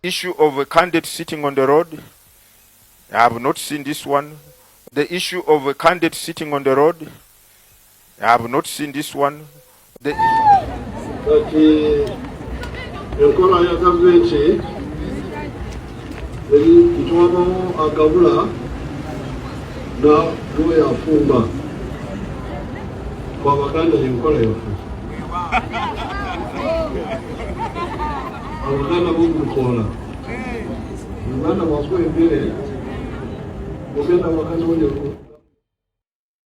issue of a candidate sitting on the road, I have not seen this one. The issue of a candidate sitting on the road, I have not seen this one. Enkola ya gavumenti itwamo agabula na lwoya afumba kwa Baganda enkola yafu Abaganda b'okukola Uganda bakwembere ogenda wakati w'onyeko.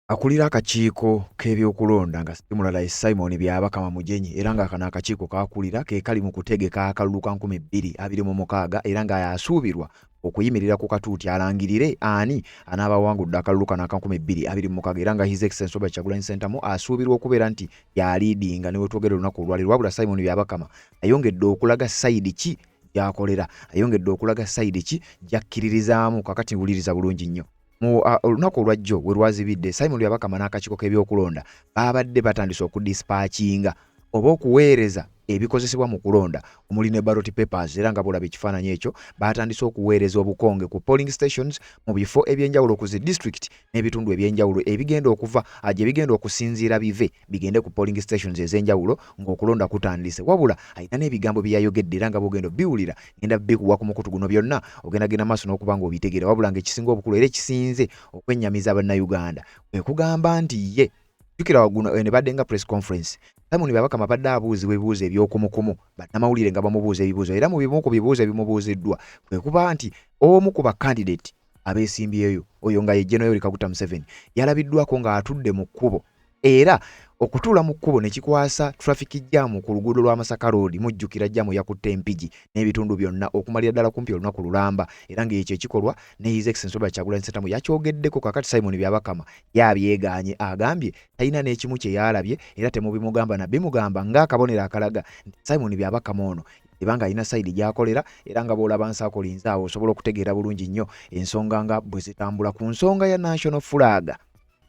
Akulira akakiiko k'ebyokulonda nga Stimulus Simon Byabakama Mujenyi era nga akana akakiiko kakulira ke kali mu kutegeka akalulu ka 2026 era nga yasuubirwa okuyimirira ku katuuti alangirire ani anaabawangudde akalulu kana ka 2026 era nga His Excellency Robert Kyagulanyi Ssentamu asuubirwa okubeera nti yaliidinga ne wetwogera olunaku olwaliro wabula Simon Byabakama ayongedde okulaga sayidi ki gyakolera ayongedde okulaga sayidi ki gyakkiririzaamu kakati wuliriza bulungi nnyo. Mu olunaku olwajjo we lwazibidde Simon Byabakama n'akakiiko k'ebyokulonda babadde batandise okudispatchinga oba okuweereza ebikozesebwa mu kulonda omuli ne ballot papers era nga bolaba ekifaananyi ekyo batandise okuweereza obukonge ku polling stations mu bifo ebyenjawulo ku zi district n'ebitundu ebyenjawulo ebigenda okuva gye bigenda okusinziira bive bigende ku polling stations ez'enjawulo ng'okulonda kutandise wabula ayina n'ebigambo bye yayogedde era nga bugendo biwulira ngenda bikuwa ku mukutu guno byonna ogenda maaso n'okuba ng'obitegeera wabula ng'ekisinga obukulu era ekisinze okwennyamiza bannayuganda kwe kugamba nti ye jukira waguno ne badde nga press conference Simon Byabakama badde abuuzibwa ebibuuzo eby'okumukumu bannamawulire nga bamubuuza ebibuuzo era mu bimu ku bibuuzo ebimubuuziddwa kwe kuba nti omu ku bakandidate abeesimbyeyo oyo nga ye General Yoweri Kaguta Museveni yalabiddwako ng'atudde mu kkubo era okutuula mu kkubo ne kikwasa traffic jam ku luguudo lwa Masaka Road mujjukira jam yakutte Mpigi n'ebitundu byonna okumalira ddala kumpi olunaku lulamba era ng'ekyo ekikolwa ne His Excellency Robert Kyagulanyi Ssentamu yakyogeddeko kakati Simon Byabakama yabyegaanye agambye talina n'ekimu kye yalabye era temubimugamba na bimugamba ng'akabonero akalaga nti Simon Byabakama ono ebanga alina sayidi gy'akolera era nga bw'olaba nsaakolinze awo osobola okutegeera bulungi nnyo ensonga nga bwe zitambula ku nsonga ya national flag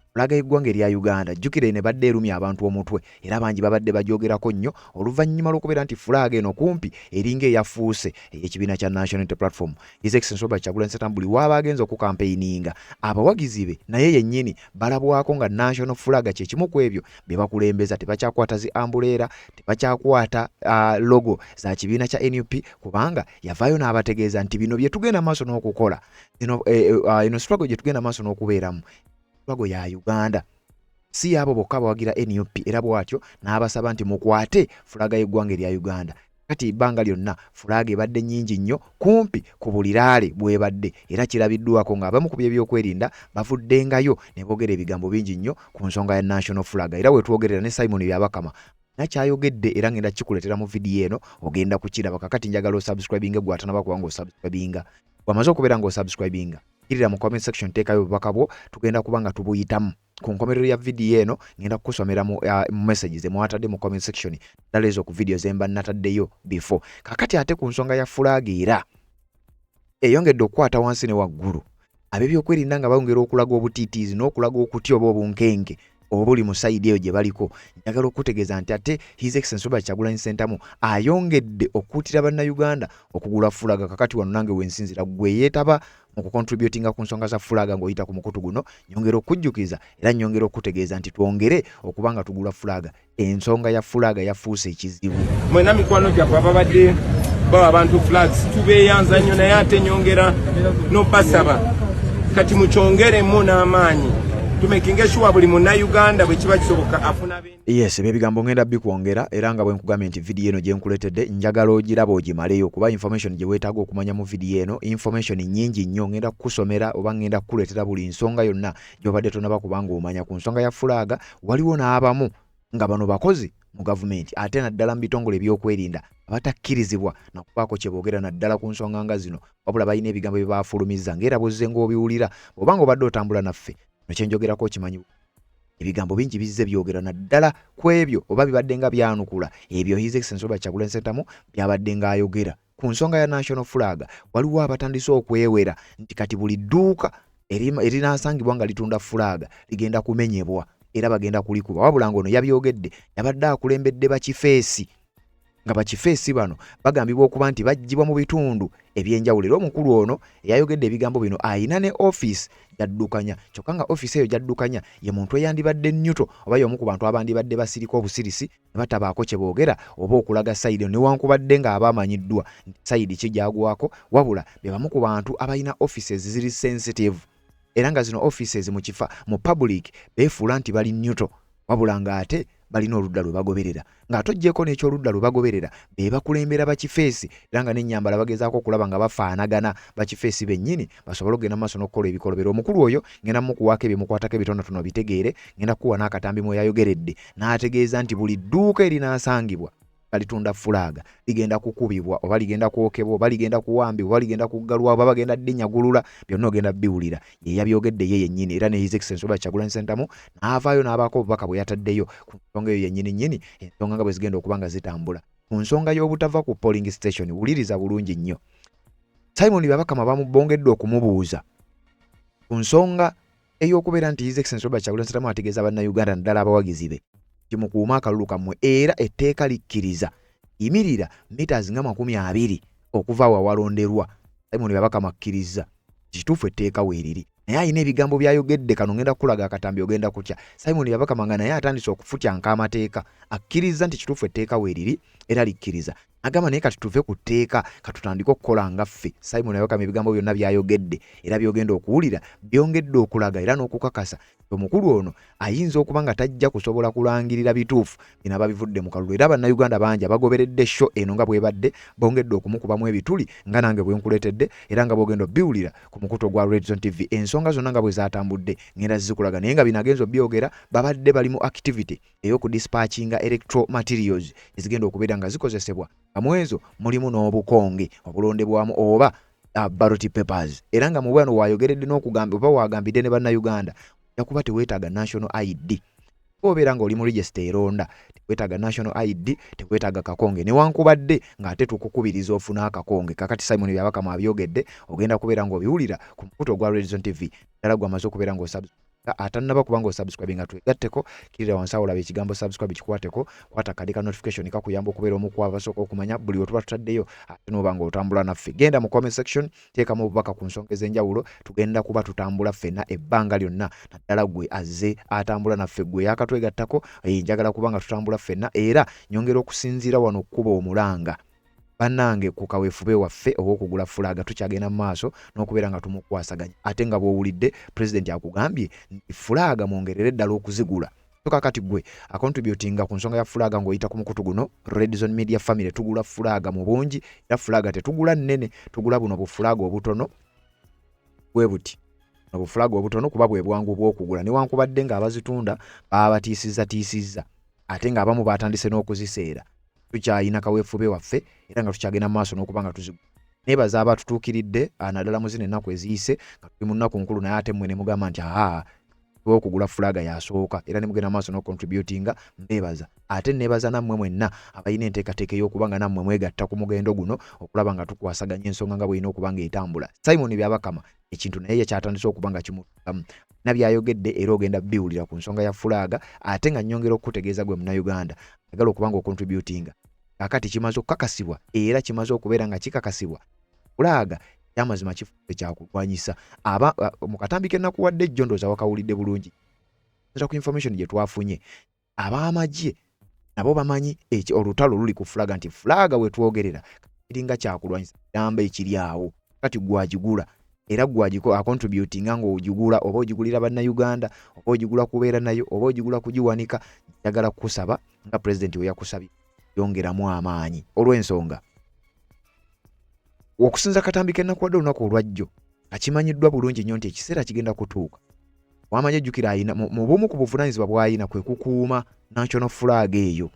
fulaga y'eggwanga erya Uganda jjukire ne badde erumya abantu omutwe era bangi babadde bajoogerako nnyo oluvannyuma lw'okubeera nti fulaga eno kumpi eringa eyafuuse ey'ekibiina kya National Unity Platform. His Excellency Robert Kyagulanyi Ssentamu buli waba agenza okukampeininga abawagizi be naye yennyini balabwako nga national fulaga kye kimu ku ebyo bye bakulembeza tebakyakwata zi ambuleera tebakyakwata logo za kibiina kya NUP kubanga yavaayo n'abategeeza nti bino bye tugenda maaso n'okukola ino struggle gye tugenda maaso n'okubeeramu struggle ya Uganda si abo bokka bawagira NUP era bwatyo n'abasaba nti mukwate fulaga y'eggwanga erya Uganda kati ibbanga lyonna fulaga ebadde nnyingi nnyo kumpi ku buliraale bwebadde era kirabiddwako ng'abamu ku by'ebyokwerinda bavuddengayo ne boogera ebigambo bingi nnyo ku nsonga ya national fulaga era wetwogerera ne Simon Byabakama nakyayogedde era ngenda kikuletera mu vidiyo eno ogenda kukiraba kakati njagala osubscribinga gwatanaba kubanga osubscribinga wamaze okubeera ng'osubscribinga kirira mu comment section teekayo obubaka bwo tugenda kubanga tubuyitamu ku nkomerero ya vidiyo eno ngenda kukusomera mu messages emwatadde mu comment section ddala ezo ku vidiyo zemba nataddeyo before kakati ate ku nsonga ya fulaga era eyongedde okukwata wansi ne waggulu ab'ebyokwerinda nga bawongera okulaga obutiitiizi n'okulaga okutya oba obunkenke obuli mu sayidi eyo gye baliko njagala okutegeeza nti ate His Excellency Robert Kyagulanyi Ssentamu ayongedde okuttira bannayuganda okugula fulaga kakati wano nange wensinzira gwe yeetaba mu kucontributinga ku nsonga za fulaga ng'oyita ku mukutu guno nyongera okujjukiza era nyongera okutegeeza nti twongere okuba nga tugula fulaga ensonga ya fulaga yafuuse ekizibu mwena mikwano gyaffe ababadde bawa abantu flags tubeeyanza nnyo naye ate nyongera n'obasaba kati mukyongeremu n'amaanyi tumekinge sure buli munnayuganda bwe kiba kisoboka afuna yes ebigambo ngenda bikwongera era nga bwe nkugambye nti vidiyo eno gye nkuletedde njagala ogiraba ogimaleyo kuba information gye weetaaga okumanya mu vidiyo eno information nnyingi nnyo ngenda kukusomera oba ngenda kukuleetera buli nsonga yonna gy'obadde tonaba kubanga omanya ku nsonga ya fulaga waliwo n'abamu nga bano bakozi mu gavumenti ate naddala mu bitongole ebyokwerinda abatakkirizibwa nakubaako kye boogera naddala ku nsonga nga zino wabula balina ebigambo bye baafulumiza ng'era bozze ng'obiwulira obanga obadde otambula naffe nokyenjogerako okimanyi ebigambo bingi bizze byogera naddala ku ebyo oba bibadde nga byanukula ebyo His Excellency Robert Kyagulanyi Ssentamu byabadde ng'ayogera ku nsonga ya national fulaga waliwo abatandise okwewera nti kati buli dduuka erinaasangibwa nga litunda fulaga ligenda kumenyebwa era bagenda kulikuba wabula ng'ono yabyogedde yabadde akulembedde bakifeesi nga bakifeesi bano bagambibwa okuba nti bajjibwa mu bitundu ebyenjawulo. Era omukulu ono eyayogedde ebigambo bino ayina ne office jaddukanya, kyokka nga office eyo jaddukanya ye muntu eyandibadde nnyuto oba y'omu ku bantu abandibadde basirika obusirisi ne batabaako kye boogera oba okulaga sayidi newankubadde nga abamanyiddwa nti sayidi kijagwako, wabula be bamu ku bantu abalina offices ziri sensitive era nga zino offices mu public beefuula nti bali nnyuto, wabula nga ate balina oludda lwe bagoberera, ng'ate oggyeko n'ekyoludda lwe bagoberera be bakulembera bakifeesi era nga n'ennyambala bagezaako okulaba nga bafaanagana bakifeesi bennyini basobole okugenda mu maaso n'okukola ebikolobero. Omukulu oyo ngenda mukuwaako ebimukwatako ebitonotono bitegeere, ngenda kuwa n'akatambi mwe yayogeredde n'ategeeza nti buli dduuka erinaasangibwa kalitunda fulaaga ligenda kukubibwa oba ligenda kwokebwa oba ligenda kuwambibwa oba ligenda kuggalwa oba bagenda ddinyagulula, byonna ogenda biwulira. Ye yabyogedde ye yennyini era ne His Excellency Robert Kyagulanyi Ssentamu n'avaayo n'abaako obubaka bwe yataddeyo ku nsonga eyo yennyini ensonga nga bwe zigenda okuba nga zitambula. Ku nsonga y'obutava ku polling station, wuliriza bulungi nnyo, Simon Byabakama bamubongedde okumubuuza ku nsonga ey'okubeera nti His Excellency Robert Kyagulanyi Ssentamu ategeeza bannayuganda naddala abawagizi be kimukuuma akalulu kammwe era etteeka likkiriza yimirira meters nga 20 okuva awalonderwa. Simon Byabakama akkiriza kituufu etteeka weeriri, naye ayina ebigambo byayogedde kano ngenda kulaga akatambi ogenda kutya. Simon Byabakama nga naye atandise okufutyanka amateeka, akkiriza nti kituufu etteeka weeriri era likkiriza. Agamba naye kati tuve ku tteeka katutandika okukola nga ffe. Simon Byabakama ebigambo byonna byayogedde era byogenda okuwulira byongedde okulaga era n'okukakasa omukulu ono ayinza okuba nga tajja kusobola kulangirira bituufu bino ababivudde mu kalulu. Era bannayuganda bangi abagoberedde show eno nga bwebadde bongedde okumukubamu ebituli nga nange bwe nkuleetedde era nga bwogenda biwulira ku mukuto gwa Red Zone TV. Ensonga zonna nga bwe zaatambudde ngenda zizikulaga, naye nga binagenzo byogera babadde bali mu activity ey'okudispatchinga electro materials ezigenda okubeera nga zikozesebwa amwezo mulimu n'obukonge obulondebwamu oba ballot papers. Era nga mu bwano wayogeredde n'okugamba oba wagambidde ne bannayuganda yakuba teweetaaga national ID. Obeera ng'oli mu register eronda teweetaaga national ID, teweetaaga kakonge newankubadde ng'ate tukukubiriza ofuna akakonge. Kakati Simon Byabakama abyogedde ogenda kubeera ng'obiwulira ku mukuto gwa Red Zone TV. Ddala gw'amaze okubeera ng'osubscribe atannaba kuba ng'osubscribe nga twegatteko kirira wansi awo olaba ekigambo subscribe kikwateko, kwata kadi ka notification kakuyamba okubeera omu ku abasooka okumanya buli wetuba tutaddeyo ate n'oba ng'otambula naffe. Genda mu comment section teekamu obubaka ku nsonga ez'enjawulo, tugenda kuba tutambula ffenna ebbanga lyonna, naddala gwe azze atambula naffe gwe yakatwegattako njagala kuba nga tutambula ffenna era nyongera okusinziira wano okkuba omulanga bannange ku kaweefube waffe obw'okugula fulaaga tukyagenda mu maaso n'okubeera nga tumukwasaganya. Ate nga bw'owulidde President akugambye nti fulaaga mwongerere ddala okuzigula. Kakati gwe akontributinga ku nsonga ya fulaaga ng'oyita ku mukutu guno Red Zone Media Family tugula fulaaga mu bungi era fulaaga tetugula nnene, tugula buno bufulaaga obutono bwe buti obufulaaga obutono kuba bwe bwangu bw'okugula newankubadde nga abazitunda babatiisizza ate nga abamu batandise n'okuziseera. Tukyayina kaweefube waffe era nga tukyagenda mu maaso n'okuba nga tuzigula. Nebaza abatutuukiridde naddala mu zino ennaku eziyise nga tuli mu nnaku nkulu, naye ate mmwe ne mugamba nti okugula fulaaga yasooka era ne mugenda mu maaso n'ocontributinga, mbeebaza. Ate nebaza nammwe mwenna abalina enteekateeka ey'okuba nga nammwe mwegatta ku mugendo guno okulaba nga tukwasaganya ensonga nga bw'erina okuba nga etambula. Simon Byabakama ekintu naye kyatandise okuba nga kimutukamu nabyayogedde era ogenda biwulira ku nsonga ya fulaaga, ate nga nnyongera okukutegeeza gwe munnayuganda agala okuba nga ocontributinga. Kakati kimaze okukakasibwa era kimaze okubeera nga kikakasibwa fulaaga kyamazima kifuuse kyakulwanyisa. Mu katambi ke nakuwadde ejjo ndowooza wakawulidde bulungi ku information gye twafunye, ab'amagye nabo bamanyi olutalo luli ku fulaaga nti fulaaga we twogerera kiringa kyakulwanyisa kiramba ekiri awo. Kati gwagigula era gwagiko acontributinga ng'ogigula oba ogigulira bannayuganda oba ogigula kubeera nayo oba ogigula kugiwanika. Njagala kukusaba nga President we yakusabye yongeramu amaanyi olw'ensonga okusinza katambi ke nakuwadde olunaku olwajjo akimanyiddwa bulungi nnyo nti ekiseera kigenda kutuuka. Wamanya jjukira ayina mu bumu ku buvunaanyizibwa bw'ayina kwe kukuuma national flag eyo.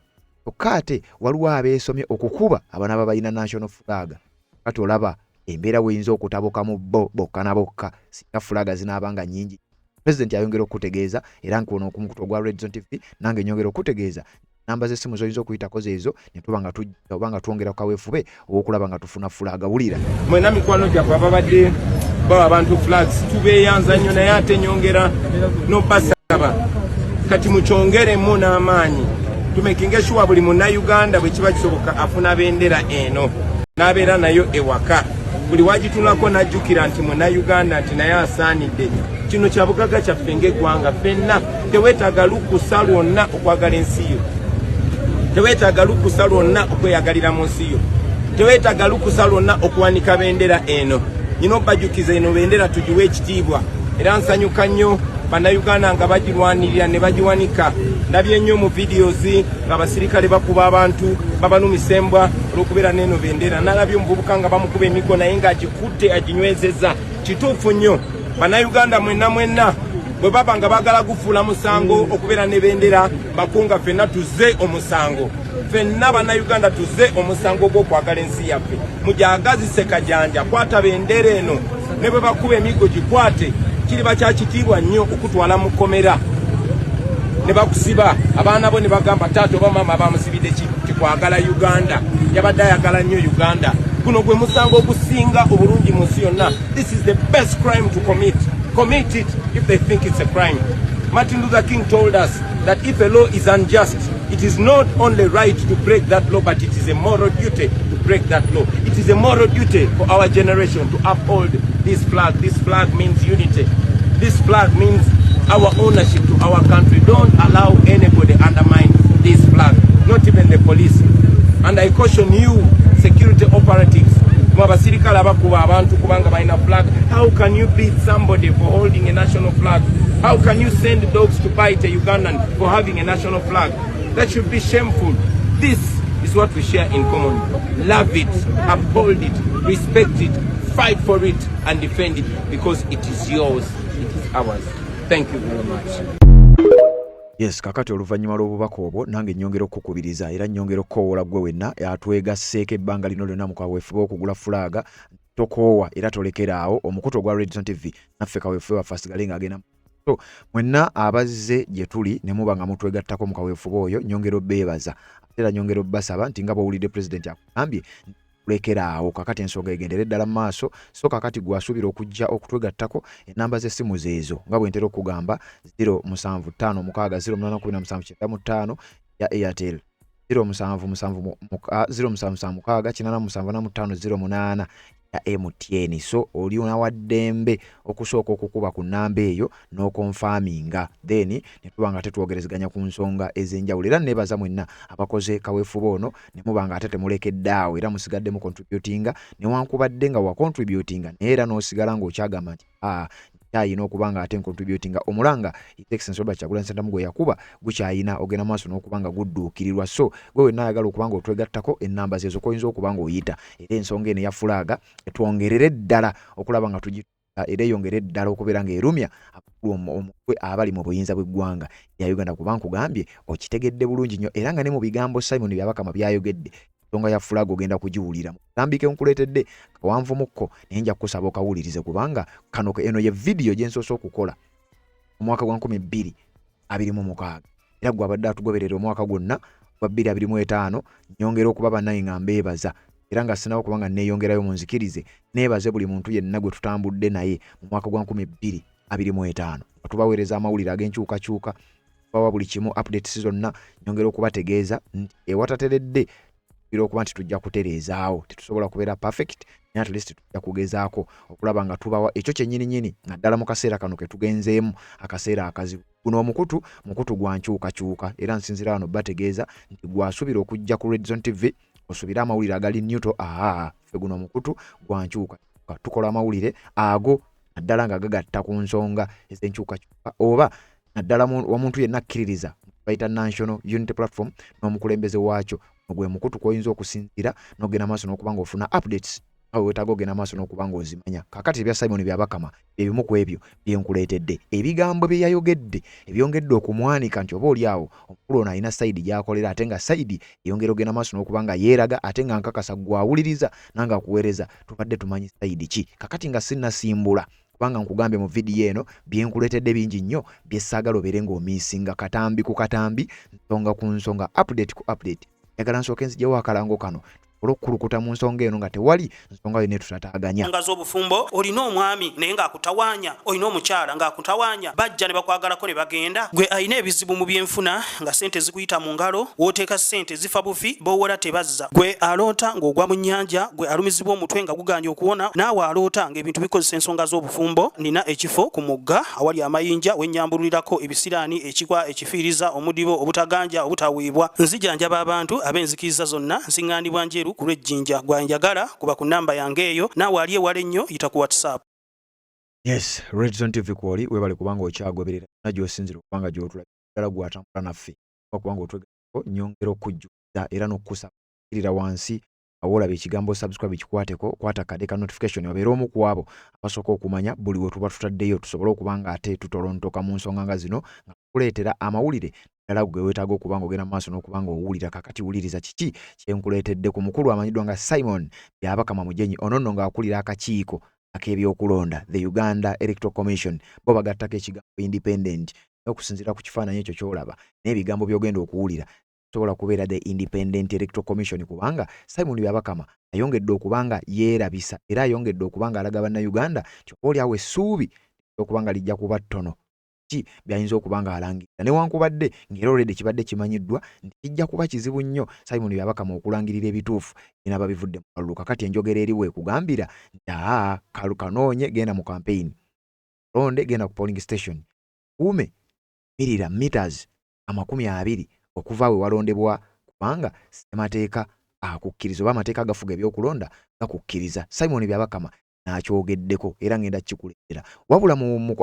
Kyokka ate waliwo abeesomye okukuba abaana babalina national flag. Kati olaba embeera weyinza okutabukamu bokka na bokka singa fulaaga zinaabanga nnyingi. President ayongera okutegeeza era nkuno ku mukutu gwa Red Zone TV nange nyongera okutegeeza namba z'essimu zoyinza okuyitako zeezo ne tuba nga twongera kaweefube obw'okulaba nga tufuna fulaaga. Wulira mwena mikwano gyaffe ababadde bawa abantu flags tubeeyanza nnyo, naye ate nyongera n'obasaba kati mukyongeremu n'amaanyi tumekinge sure buli munnayuganda bwe kiba kisoboka afuna bendera eno n'abeera nayo ewaka buli wagitunako najjukira nti munnayuganda nti naye asaanidde kino kya bugagga kyaffe ng'eggwanga ffenna teweetaaga lukusa lwonna okwagala ensi yo teweetaaga lukusa lwonna okweyagalira mu nsi yo teweetaaga lukusa lwonna okuwanika bendera eno nyina obajjukiza eno bendera tugiwe ekitiibwa era nsanyuka nnyo bannayuganda nga bagirwanirira ne bagiwanika ndabye nnyo mu videos ng'abasirikale bakuba abantu babanumisa embwa olw'okubeera n'eno bendera nalabye omuvubuka nga bamukuba emiggo naye ng'agikutte aginywezezza kituufu nnyo bannayuganda mwenna bwe baba nga baagala gufuula musango okubeera ne bendera bakunga ffenna tuzze omusango ffenna bannayuganda tuzze omusango gw'okwagala ensi yaffe mujagazise kajanja kwata bendera eno ne bwe bakuba emiggo gikwate kiriba kya kitiibwa nnyo okutwala mu kkomera ne bakusiba abaana bo ne bagamba taata oba maama bamusibidde kikwagala uganda yabadde ayagala nnyo uganda guno gwe musango ogusinga obulungi mu nsi yonna this is the best crime to commit it if they think it's a crime. Martin Luther King told us that if a law is unjust, it is not only right to break that law, but it is a moral duty to break that law. It is a moral duty for our generation to uphold this flag. This flag means unity. This flag means our ownership to our country. Don't allow anybody undermine this flag, not even the police. And I caution you, security operatives, mwabasirikale abakuba abantu kubanga balina flag. How can you beat somebody for holding a national flag? How can you send dogs to bite a Ugandan for having a national flag? That should be shameful. This is what we share in common. Love it, uphold it, respect it, fight for it, and defend it because it is yours, it is ours. Thank you very much. Yes, kakati oluvannyuma lw'obubaka obwo nange nnyongera okukubiriza era nnyongera okukoowola gwe wenna atwegasseeko ebbanga lino lyonna mu kaweefube okugula fulaaga tokoowa era tolekeraawo omukutu ogwa Redison TV naffe kaweefube waffe asigale ng'agenda so mwenna abazze gye tuli ne muba nga mutwegattako mu kaweefube oyo nnyongera obbeebaza ate era nnyongera obbasaba nti nga bw'owulidde pulezidenti akugambye lekeraawo kakati ensonga egendere ddala mu maaso so kakati gwasuubira okujja okutwegattako enamba z'essimu zeezo nga bwe ntera okugamba 075 ya Airtel 077 ya MTN so oli unawaddembe okusooka okukuba ku nnamba eyo n'okonfaminga then ne tuba nga tetwogerezeganya ku nsonga ez'enjawulo era nebaza mwenna abakoze kaweefube ono ne muba nga ate temulekeddaawo era musigadde mu contributinga newankubadde nga wa contributinga naye era n'osigala ng'okyagamba nti kyayina okuba nga ate ncontributinga omulanga Excellency Kyagulanyi Ssentamu gwe yakuba gukyayina ogenda maaso n'okuba nga gudduukirirwa so gwe wenna ayagala okuba nga otwegattako ennamba zeezo koyinza okuba nga oyita era ensonga eno ya fulaaga etwongerere ddala okulaba nga tugituuka era eyongere ddala okubeera ng'erumya omukwe abali mu buyinza bw'eggwanga ya Uganda kuba nkugambye okitegedde bulungi nnyo era nga ne mu bigambo Simon Byabakama byayogedde ensonga ya fulaaga ogenda kugiwulira mutambike nkuleetedde kawanvumukko naye nja kukusaba okawulirize kubanga kano eno ye vidiyo gye nsoose okukola mu mwaka gwa 2026 era gwe abadde atugoberera omwaka gwonna gwa 2025 nyongera okuba bannaye nga mbeebaza era nga sinawo kubanga neeyongerayo mu nzikirize neebaze buli muntu yenna gwe tutambudde naye mu mwaka gwa 2025 tubaweereza amawulire ag'enkyukakyuka bawa buli kimu updates zonna nyongera okubategeeza nti ewatateredde okuba nti tujja kutereezaawo tetusobola kubeera perfect naye at least tujja kugezaako okulaba nga tubawa ekyo kyennyini naddala mu kaseera kano ke tugenzeemu akaseera akazibu guno mukutu gwa nkyukakyuka era nsinzira wano bategeeza nti gwasuubira okujja ku Redison TV osuubire amawulire agali neutral ffe guno mukutu gwa nkyukakyuka tukola amawulire ago naddala nga gagatta ku nsonga ez'enkyukakyuka oba naddala omuntu yenna akkiririza bayita National Unity Platform n'omukulembeze waakyo gwe mukutu koyinza okusinzira n'ogenda maaso n'okuba ng'ofuna updates awo weetaaga ogenda maaso n'okuba ng'ozimanya kakati ebya Simon Byabakama ebimu ku ebyo byenkuleetedde ebigambo bye yayogedde ebyongedde okumwanika nti oba oli awo omukulu ono alina sayidi gy'akolera ate nga sayidi eyongera ogenda maaso n'okuba nga yeeraga ate nga nkakasa gw'awuliriza nanga akuweereza tubadde tumanyi sayidi ki kakati nga sinnasimbula kubanga nkugambye mu vidiyo eno byenkuleetedde bingi nnyo byessaagala obeere ng'omiisinga katambi ku katambi nsonga ku nsonga update ku update yagala nsooke nzijewo akalango kano olw'okukulukuta mu nsonga eno nga tewali nsonga yonna tutataaganya. Nga z'obufumbo olina omwami naye ng'akutawaanya, olina omukyala ng'akutawaanya, bajja ne bakwagalako ne bagenda. Gwe alina ebizibu mu byenfuna nga ssente zikuyita mu ngalo, w'oteeka ssente zifa bufi, b'owola tebazza. Gwe aloota ng'ogwa mu nnyanja, gwe alumizibwa omutwe nga guganja okuwona, naawe aloota ng'ebintu bikozesa ensonga z'obufumbo. Nina ekifo ku mugga awali amayinja we nnyambululirako ebisiraani, ekikwa, ekifiiriza, omudibo, obutaganja, obutaweebwa. Nzijanjaba abantu ab'enzikiriza zonna, nsiŋŋaanibwa njeru ku lw'ejjinja. Gwanjagala kuba ku nnamba yange eyo, naawe ali ewala ennyo yita ku WhatsApp. Yes, Red Zone TV kwoli webale kubanga okyagoberera najjo osinzira kubanga gy'otulabira gwatambula naffe kubanga otwegako nyongera okujjukiza era n'okusabirira wansi awolaba ekigambo subscribe kikwateko kwata kadeka notification obeera omu ku abo abasooka okumanya buli we tuba tutaddeyo tusobole okubanga ate tutolontoka mu nsonga nga zino nga tukuleetera amawulire ddala gwe weetaaga okubanga ogenda mu maaso n'okubanga owulira kakati wuliriza kiki kyenkuleetedde ku mukulu amanyiddwa nga Simon Byabakama Mujenyi ono nno ng'akulira akakiiko ak'ebyokulonda the Uganda Electoral Commission bo bagattako ekigambo independent okusinziira ku kifaananyi ekyo ky'olaba n'ebigambo by'ogenda okuwulira sobola kubeera the Independent Electoral Commission kubanga Simon Byabakama ayongedde okubanga yeerabisa era ayongedde okubanga alaga bannayuganda nti obaolyawo essuubi okubanga lijja kuba ttono ki byayinza okubanga alangirira newankubadde ng'era olwedde kibadde kimanyiddwa nti kijja kuba kizibu nnyo Simon Byabakama okulangirira ebituufu binaba bivudde mu kalulu kakati enjogera eriwe ekugambira nti kanoonye genda mu campaign londe genda ku polling station kuume mirira meters 20 okuva we walondebwa kubanga semateeka akukkiriza oba amateeka agafuga ebyokulonda gakukkiriza. Simon Byabakama n'akyogeddeko era ngenda kikuleetera wabula mu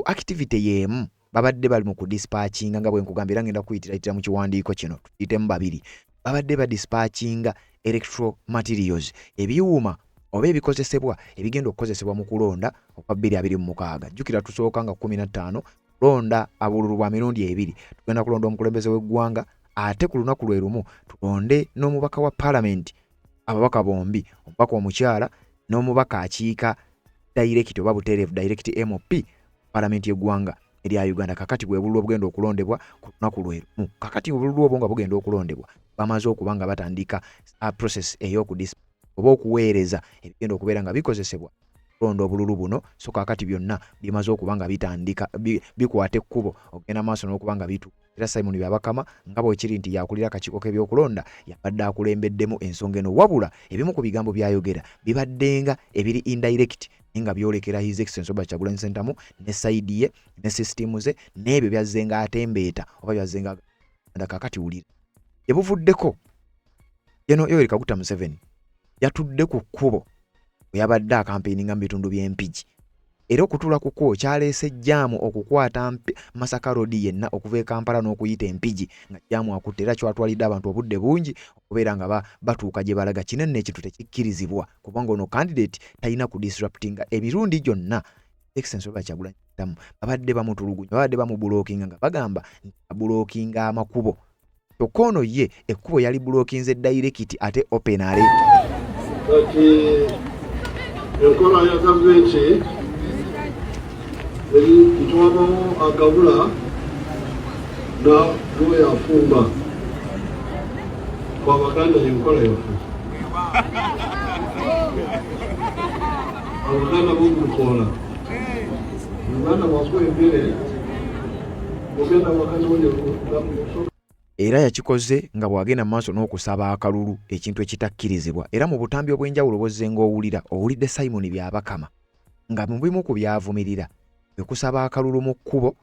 activity y'emu babadde bali mu kudispatchinga nga bwe nkugambira era ngenda kuyitira mu kiwandiiko kino tuyitemu babiri babadde badispatchinga electoral materials ebyuma oba ebikozesebwa ebigenda okukozesebwa mu kulonda okwa 2026 jjukira tusooka nga 15 londa abululu bwa mirundi 2 tugenda kulonda omukulembeze w'eggwanga ate ku lunaku lwe lumu tulonde n'omubaka wa parliament ababaka bombi omubaka omukyala n'omubaka akiika direct oba butereevu direct MOP parliament y'eggwanga erya Uganda kakati bwe bululu obugenda okulondebwa ku lunaku lwe lumu kakati obululu obwo nga bugenda okulondebwa bamaze okubanga batandika process ey'okudispa oba okuweereza ebigenda okubeera nga bikozesebwa kulonda obululu buno so kakati byonna bimaze okubanga bitandika bikwata ekkubo ogenda maaso n'okubanga bitu era Simon Byabakama nga bwekiri nti yakulira akakiiko k'ebyokulonda yabadde akulembeddemu ensonga eno wabula ebimu ku bigambo byayogera bibaddenga ebiri indirect nga byolekera His Excellency Robert Kyagulanyi Ssentamu ne side ye ne system ze n'ebyo byazzenga atembeeta oba byazzenga kakati wulira ebuvuddeko yeno Yoweri Kaguta Museveni yatudde ku kkubo yabadde akampeininga mu bitundu by'empigi era okutula ku kkubo kyaleese jjaamu okukwata Masaka Road yenna okuva e Kampala n'okuyita empigi nga jjaamu akutte era kyatwalidde abantu obudde bungi okubeera nga batuuka gye balaga kinene ekintu tekikkirizibwa kubanga ono candidate talina ku disruptinga emirundi gyonna Excellency Robert Kyagulanyi Ssentamu babadde bamutulugunya babadde bamubulookinga nga bagamba nti abulookinga amakubo kyokka ono ye ekkubo yali bulookinze direct ate openale kati enkola ya gavumenti eri kitwabawo agabula n'oyo afumba kwabaganda enkola yaffe abaganda b'omukoola uganda bwakuwa empere ogenda wakati wonye era yakikoze nga bwagenda mu maaso n'okusaba akalulu ekintu ekitakkirizibwa era mu butambi obw'enjawulo bw'ozzenga owulidde Simon Byabakama nga mu bimu ku byavumirira okusaba akalulu mu kkubo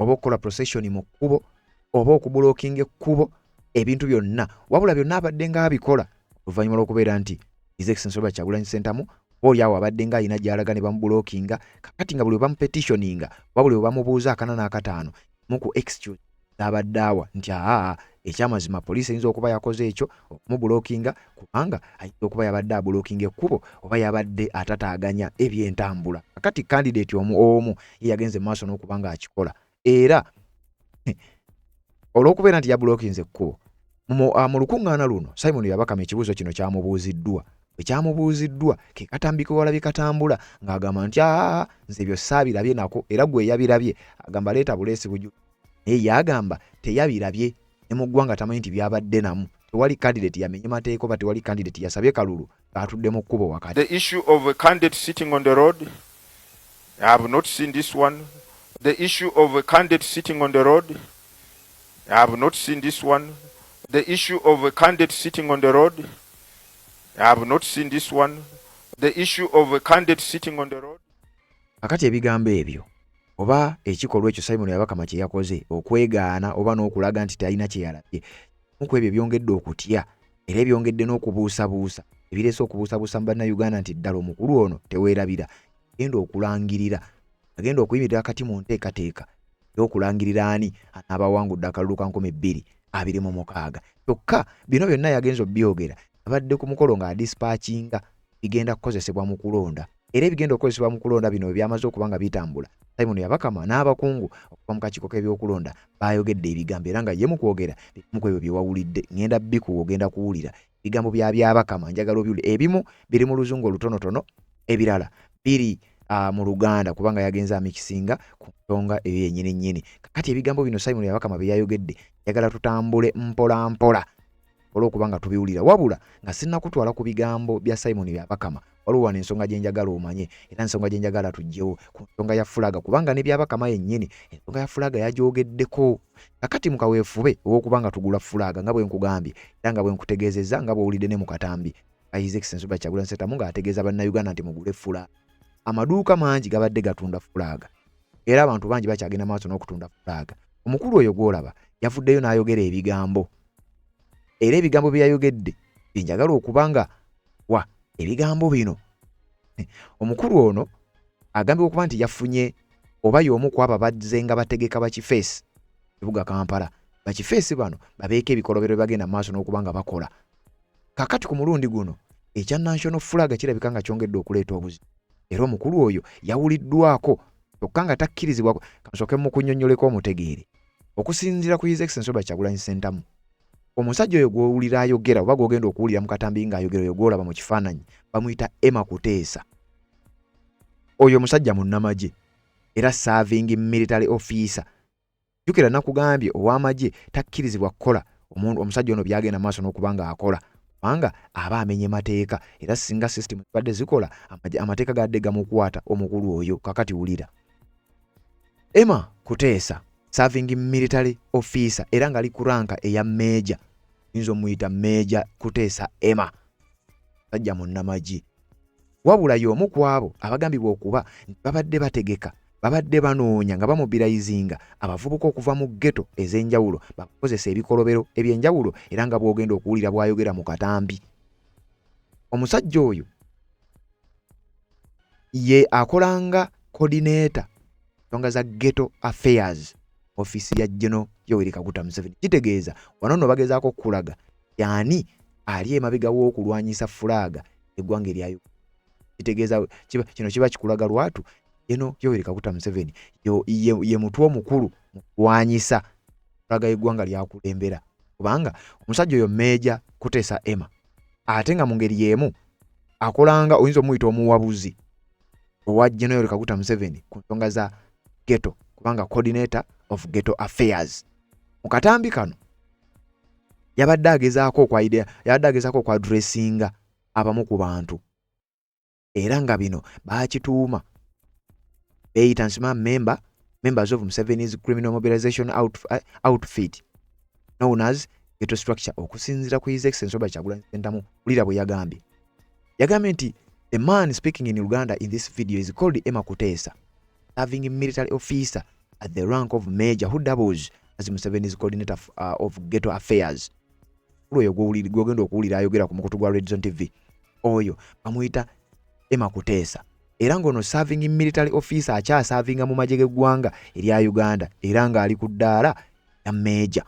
oba okukola procession mu kkubo oba okubulookinga ekkubo ebintu byonna wabula byonna abadde nga abikola oluvannyuma lw'okubeera nti His Excellency Robert Kyagulanyi Ssentamu oolyawo abadde nga alina gy'alaga ne bamubulookinga kakati nga buli we bamupetitioninga oba buli we bamubuuza akana n'akataano mu ku excuse abadde awa nti ekyamazima poliisi eyinza okuba yakoze ekyo okumubulookinga kubanga ayinza okuba yabadde abulookinga ekkubo oba yabadde atataaganya ebyentambula kakati candidate omu ye yagenze mu maaso n'okubanga akikola era olw'okubeera nti yabulookinze ekkubo mu lukuŋŋaana luno Simon Byabakama ekibuuzo kino kyamubuuziddwa bwe kyamubuuziddwa ke katambika walabye katambula ng'agamba nti nze ebyo saabirabye nako era gwe yabirabye agamba leeta buleesi buju naye yagamba teyabirabye ne mu ggwanga tamanyi nti byabadde namu tewali candidate yamenye mateeka oba tewali candidate yasabye kalulu atudde mu kkubo wakati. The issue of a candidate sitting on the road, I have not seen this one. The issue of a candidate sitting on the road, I have not seen this one. The issue of a candidate sitting on the road, I have not seen this one. The issue of a candidate sitting on the road. Akati ebigambo ebyo oba ekikolwa ekyo Simon Yabakama kye yakoze okwegaana oba n'okulaga nti talina kye yalabye muku ebyo byongedde okutya era byongedde n'okubuusabuusa ebireese okubuusabuusa mu bannayuganda nti ddala omukulu ono teweerabira agenda okulangirira agenda okuyimirira akati mu nteekateeka y'okulangirira ani anaabawangudde akalulu ka 2026 kyokka bino byonna yagenza obyogera abadde ku mukolo nga adispatchinga bigenda kukozesebwa mu kulonda era ebigenda okukozesebwa mu kulonda bino byamaze okuba nga bitambula. Simon Yabakama n'abakungu okuva mu kakiiko k'ebyokulonda baayogedde ebigambo era nga ye mu kwogera bimu ku ebyo bye wawulidde ngenda biku ogenda kuwulira ebigambo bya Byabakama njagala obyule ebimu biri mu luzungu olutonotono ebirala biri mu Luganda kubanga yagenza amikisinga ku nsonga eyo yennyini nnyini. Kakati ebigambo bino Simon Yabakama bye yayogedde njagala tutambule mpola mpola olw'okubanga tubiwulira wabula nga sinnakutwala ku bigambo bya Simon Yabakama waliwo wano ensonga gye njagala omanye era ensonga gye njagala tujjewo ku nsonga ya fulaga kubanga ne Byabakama yennyini ensonga ya fulaga yagyogeddeko. Kakati mukaweefube ow'okubanga tugula fulaga nga bwe nkugambye era nga bwe nkutegeezezza nga bw'owulidde ne mu katambi His Excellency Kyagulanyi Ssentamu ng'ategeeza bannayuganda nti mugule fulaga. Amaduuka mangi gabadde gatunda fulaga era abantu bangi bakyagenda maaso n'okutunda fulaga. Omukulu oyo gw'olaba yavuddeyo n'ayogera ebigambo era ebigambo bye yayogedde njagala okubanga ebigambo bino omukulu ono agambye okuba nti yafunye oba y'omu ku abo bazze nga bategeka bakifeesi kibuga Kampala bakifeesi bano babeeko ebikolobero bagenda maaso n'okuba nga bakola. Kakati ku mulundi guno ekya national flag kirabika nga kyongedde okuleeta obuzibu era omukulu oyo yawuliddwako kyokka nga takkirizibwa kansooke mu kunnyonnyoleko omutegeere okusinziira ku His Excellency Kyagulanyi Ssentamu omusajja oyo gw'owulira ayogera oba gw'ogenda okuwulira mu katambi ng'ayogera oyo gw'olaba mu kifaananyi bamuyita Emma Kuteesa. Oyo omusajja munnamagye era serving military officer. Jjukira nakugambye ow'amagye takkirizibwa kukola omusajja ono byagenda maaso n'okuba nga akola kubanga aba amenye mateeka era singa system zibadde zikola amateeka gadde gamukwata omukulu oyo. Kakati wulira Emma Kuteesa serving military officer era nga ali ku ranka eya major yinza omuyita Major Kuteesa Emma sajja munnamagye wabula y'omu ku abo abagambibwa okuba babadde bategeka babadde banoonya nga bamubirayizinga abavubuka okuva mu ghetto ez'enjawulo bakozesa ebikolobero eby'enjawulo era nga bw'ogenda okuwulira bw'ayogera mu katambi. Omusajja oyo ye akolanga coordinator nsonga za ghetto affairs ofisi ya General Yoweri Kaguta Museveni. Kitegeeza wano nno bagezaako okulaga yani ali emabega w'okulwanyisa fulaga eggwanga eryayo. Kitegeeza kino kiba kikulaga lwatu General Yoweri Kaguta Museveni ye mutwe omukulu mu kulwanyisa fulaga y'eggwanga lyakulembera kubanga omusajja oyo Major Kuteesa Emma ate nga mu ngeri y'emu akolanga oyinza omuyita omuwabuzi owa General Yoweri Kaguta Museveni ku nsonga za ghetto kubanga coordinator of ghetto affairs. Mu katambi kano yabadde agezaako ku addressinga abamu ku bantu era nga bino baakituuma beeyita nsima members of Museveni's criminal mobilization outfit known as ghetto structure okusinziira ku His Excellency Kyagulanyi Ssentamu. Ulira bwe yagambye nti the man speaking in Uganda in this video is called Emma Kuteesa, serving military officer at the rank of major who doubles as Museveni's coordinator of ghetto affairs. Oyo gw'ogenda okuwulira ayogera ku mukutu gwa Red Zone TV oyo bamuyita Emma Kuteesa era ng'ono serving military officer akyasavinga mu magye g'eggwanga erya Uganda era ng'ali ku ddaala ya major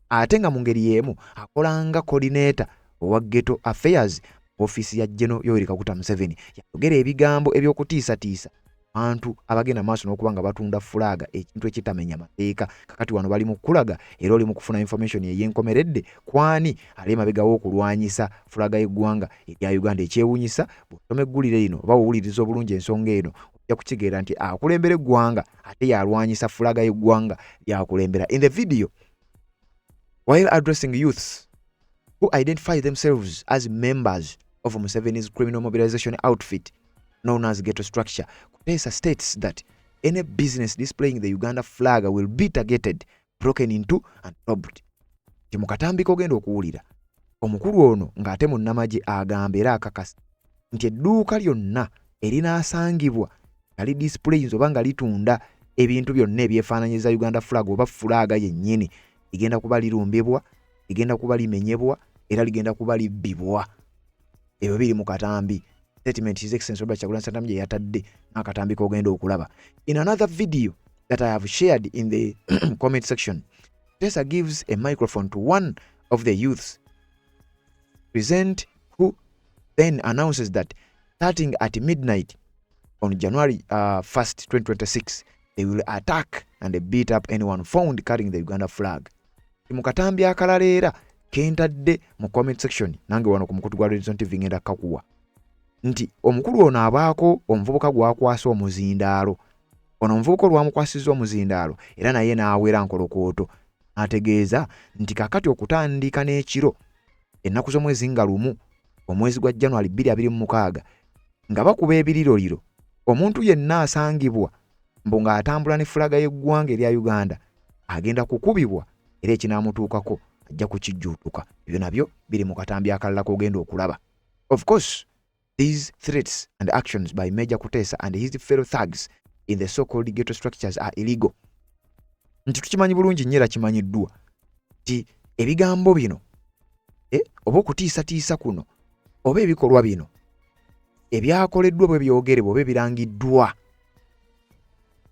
ate nga mu ngeri y'emu akolanga coordinator owa ghetto affairs ofisi ya General Yoweri Kaguta Museveni. Yayogera ebigambo eby'okutiisatiisa abantu abagenda maaso n'okuba nga batunda fulaga ekintu ekitamenya mateeka. Kakati wano bali mu kulaga era oli mu kufuna information ey'enkomeredde kwani ali emabega w'okulwanyisa fulaga y'eggwanga erya Uganda. Ekyewuunyisa bw'osoma eggulire lino oba owuliriza obulungi ensonga eno ojja kukigeera nti akulembera eggwanga ate yalwanyisa fulaga y'eggwanga lyakulembera. In the video, while addressing youths who identify themselves as members of Museveni's criminal mobilization outfit known as Ghetto Structure. Kutesa states that any business displaying the Uganda flag will be targeted, broken into and robbed. Mukatambi kogenda okuwulira omukulu ono ng'ate munnamagye agamba era akakasa nti edduuka lyonna erinaasangibwa nga lidisplays oba nga litunda ebintu byonna ebyefaananyiza Uganda flag oba fulaga yennyini ligenda kuba lirumbibwa, ligenda kuba limenyebwa era ligenda kuba libbibwa. Ebyo biri mu katambi. Statement His Excellency Robert Kyagulanyi Ssentamu gye yatadde n'akatambi kogenda okulaba. In another video that I have shared in the comment section, Tessa gives a microphone to one of the youths present, who then announces that starting at midnight on January 1st, 2026, they will attack and beat up anyone found carrying the Uganda flag. Mukatambi akalaleera kentadde mu comment section nange wano ku mukutu gwa Redison TV ngenda kakuwa nti omukulu ono abaako omuvubuka gwakwasa omuzindaalo. Ono omuvubuka olwamukwasizza omuzindaalo era naye n'awera nkolokooto. Ategeeza nti kakati okutandika n'ekiro ennaku z'omwezi nga lumu omwezi gwa January 2026 nga bakuba ebiriroliro, omuntu yenna asangibwa mbu ng'atambula ne fulaga y'eggwanga erya Uganda agenda kukubibwa era ekinaamutuukako ajja kukijjuutuka. Ebyo nabyo biri mu katambi akalala kogenda okulaba. Of course, these threats and actions by Major Kutesa and his fellow thugs in the so-called ghetto structures are illegal. Nti tukimanyi bulungi nnyo era kimanyiddwa nti ebigambo bino oba okutiisatiisa kuno oba ebikolwa bino ebyakoleddwa bwe byogerebwa oba ebirangiddwa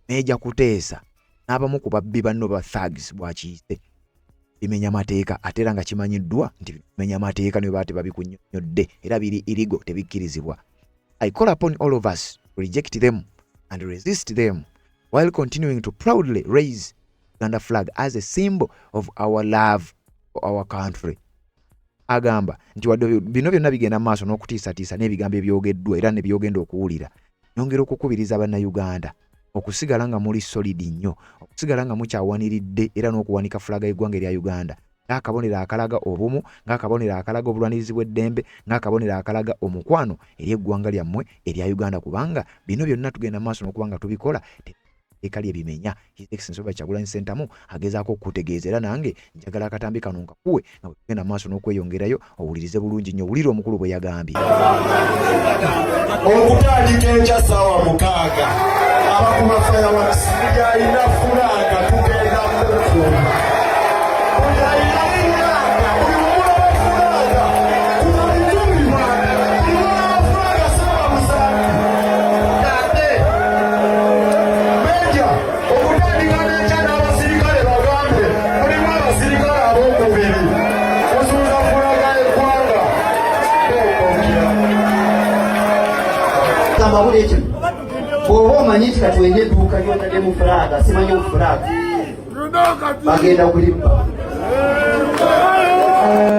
Major Kutesa n'abamu ku babbi banno ba thugs bwakiyise bimenya mateeka ate era nga kimanyiddwa nti bimenya mateeka ne baate babikunnyonnyodde era biri illegal, tebikkirizibwa. I call upon all of us to reject them and resist them while continuing to proudly raise Uganda flag as a symbol of our love for our country. Agamba nti wadde bino byonna bigenda maaso n'okutiisatiisa n'ebigambo ebyogeddwa era ne byogenda okuwulira, nyongera okukubiriza bannayuganda okusigala nga muli solid nnyo, okusigala nga mukyawaniridde era n'okuwanika fulaga y'eggwanga erya Uganda ng'akabonero akalaga obumu, ng'akabonero akalaga obulwanirizi bw'eddembe, ng'akabonero akalaga omukwano eri eggwanga lyammwe erya Uganda, kubanga bino byonna tugenda maaso n'okuba nga tubikola ekali ebimenya. His Excellency Robert Kyagulanyi Ssentamu agezaako okutegeeza era nange njagala akatambi kano nkakuwe nga tugenda maaso n'okweyongerayo owulirize bulungi nnyo, owulire omukulu bwe yagambye. Okutandika enkya ssaawa 6 abakuba fireworks alina fulaga tugenda kufuna. Bw'oba omanyi nti kati wenna edduuka ly'otaddemu fulaga, simanyi ofulaga bagenda kulibba.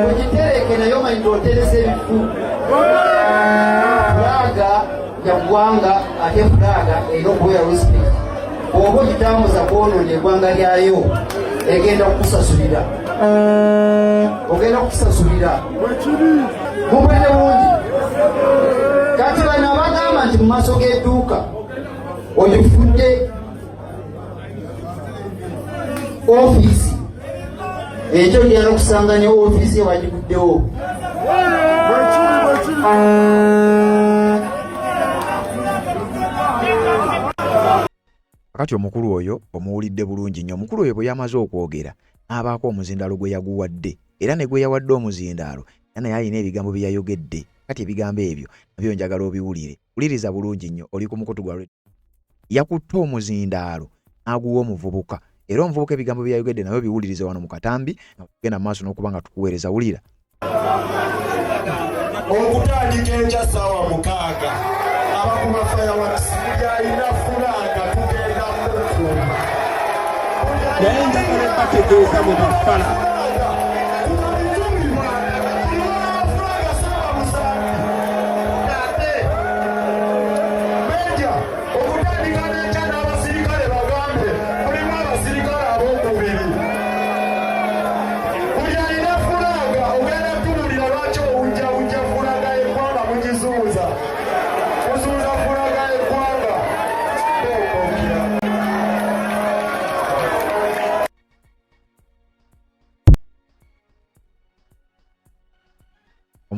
Ogitereke naye omanyi nti oteresa ebifu. Fulaga ya ggwanga ate fulaga erina okubeera respect. Bw'oba ogitambuza kwonoona eggwanga lyayo egenda kukusasulira. Ogenda kukusasulira. Mubwene bungi. Kati bano abagamba nti mu maaso g'edduuka ogifudde ofiisi, ekyo gyana okusanga ne ofiisi ewagifuddewo. Kakati omukulu oyo omuwulidde bulungi nnyo. Omukulu oyo bwe yamaze okwogera n'abaako omuzindaalo gwe yaguwadde era ne gwe yawadde omuzindaalo naye alina ebigambo bye yayogedde. Kati ebigambo ebyo nabyo njagala obiwulire. Wuliriza bulungi nnyo, oli ku mukutu gwa yakutte omuzindaalo n'aguwa omuvubuka era omuvubuka ebigambo bye yayogedde nabyo biwulirize wano mu katambi nga tugenda maaso n'okuba nga tukuweereza. Wulira. Okutandika enkya ssaawa 6 abakuba fireworks alina fulaga tugenda kufuna. Naye njagala bategeeza bwe bafala. Ogenda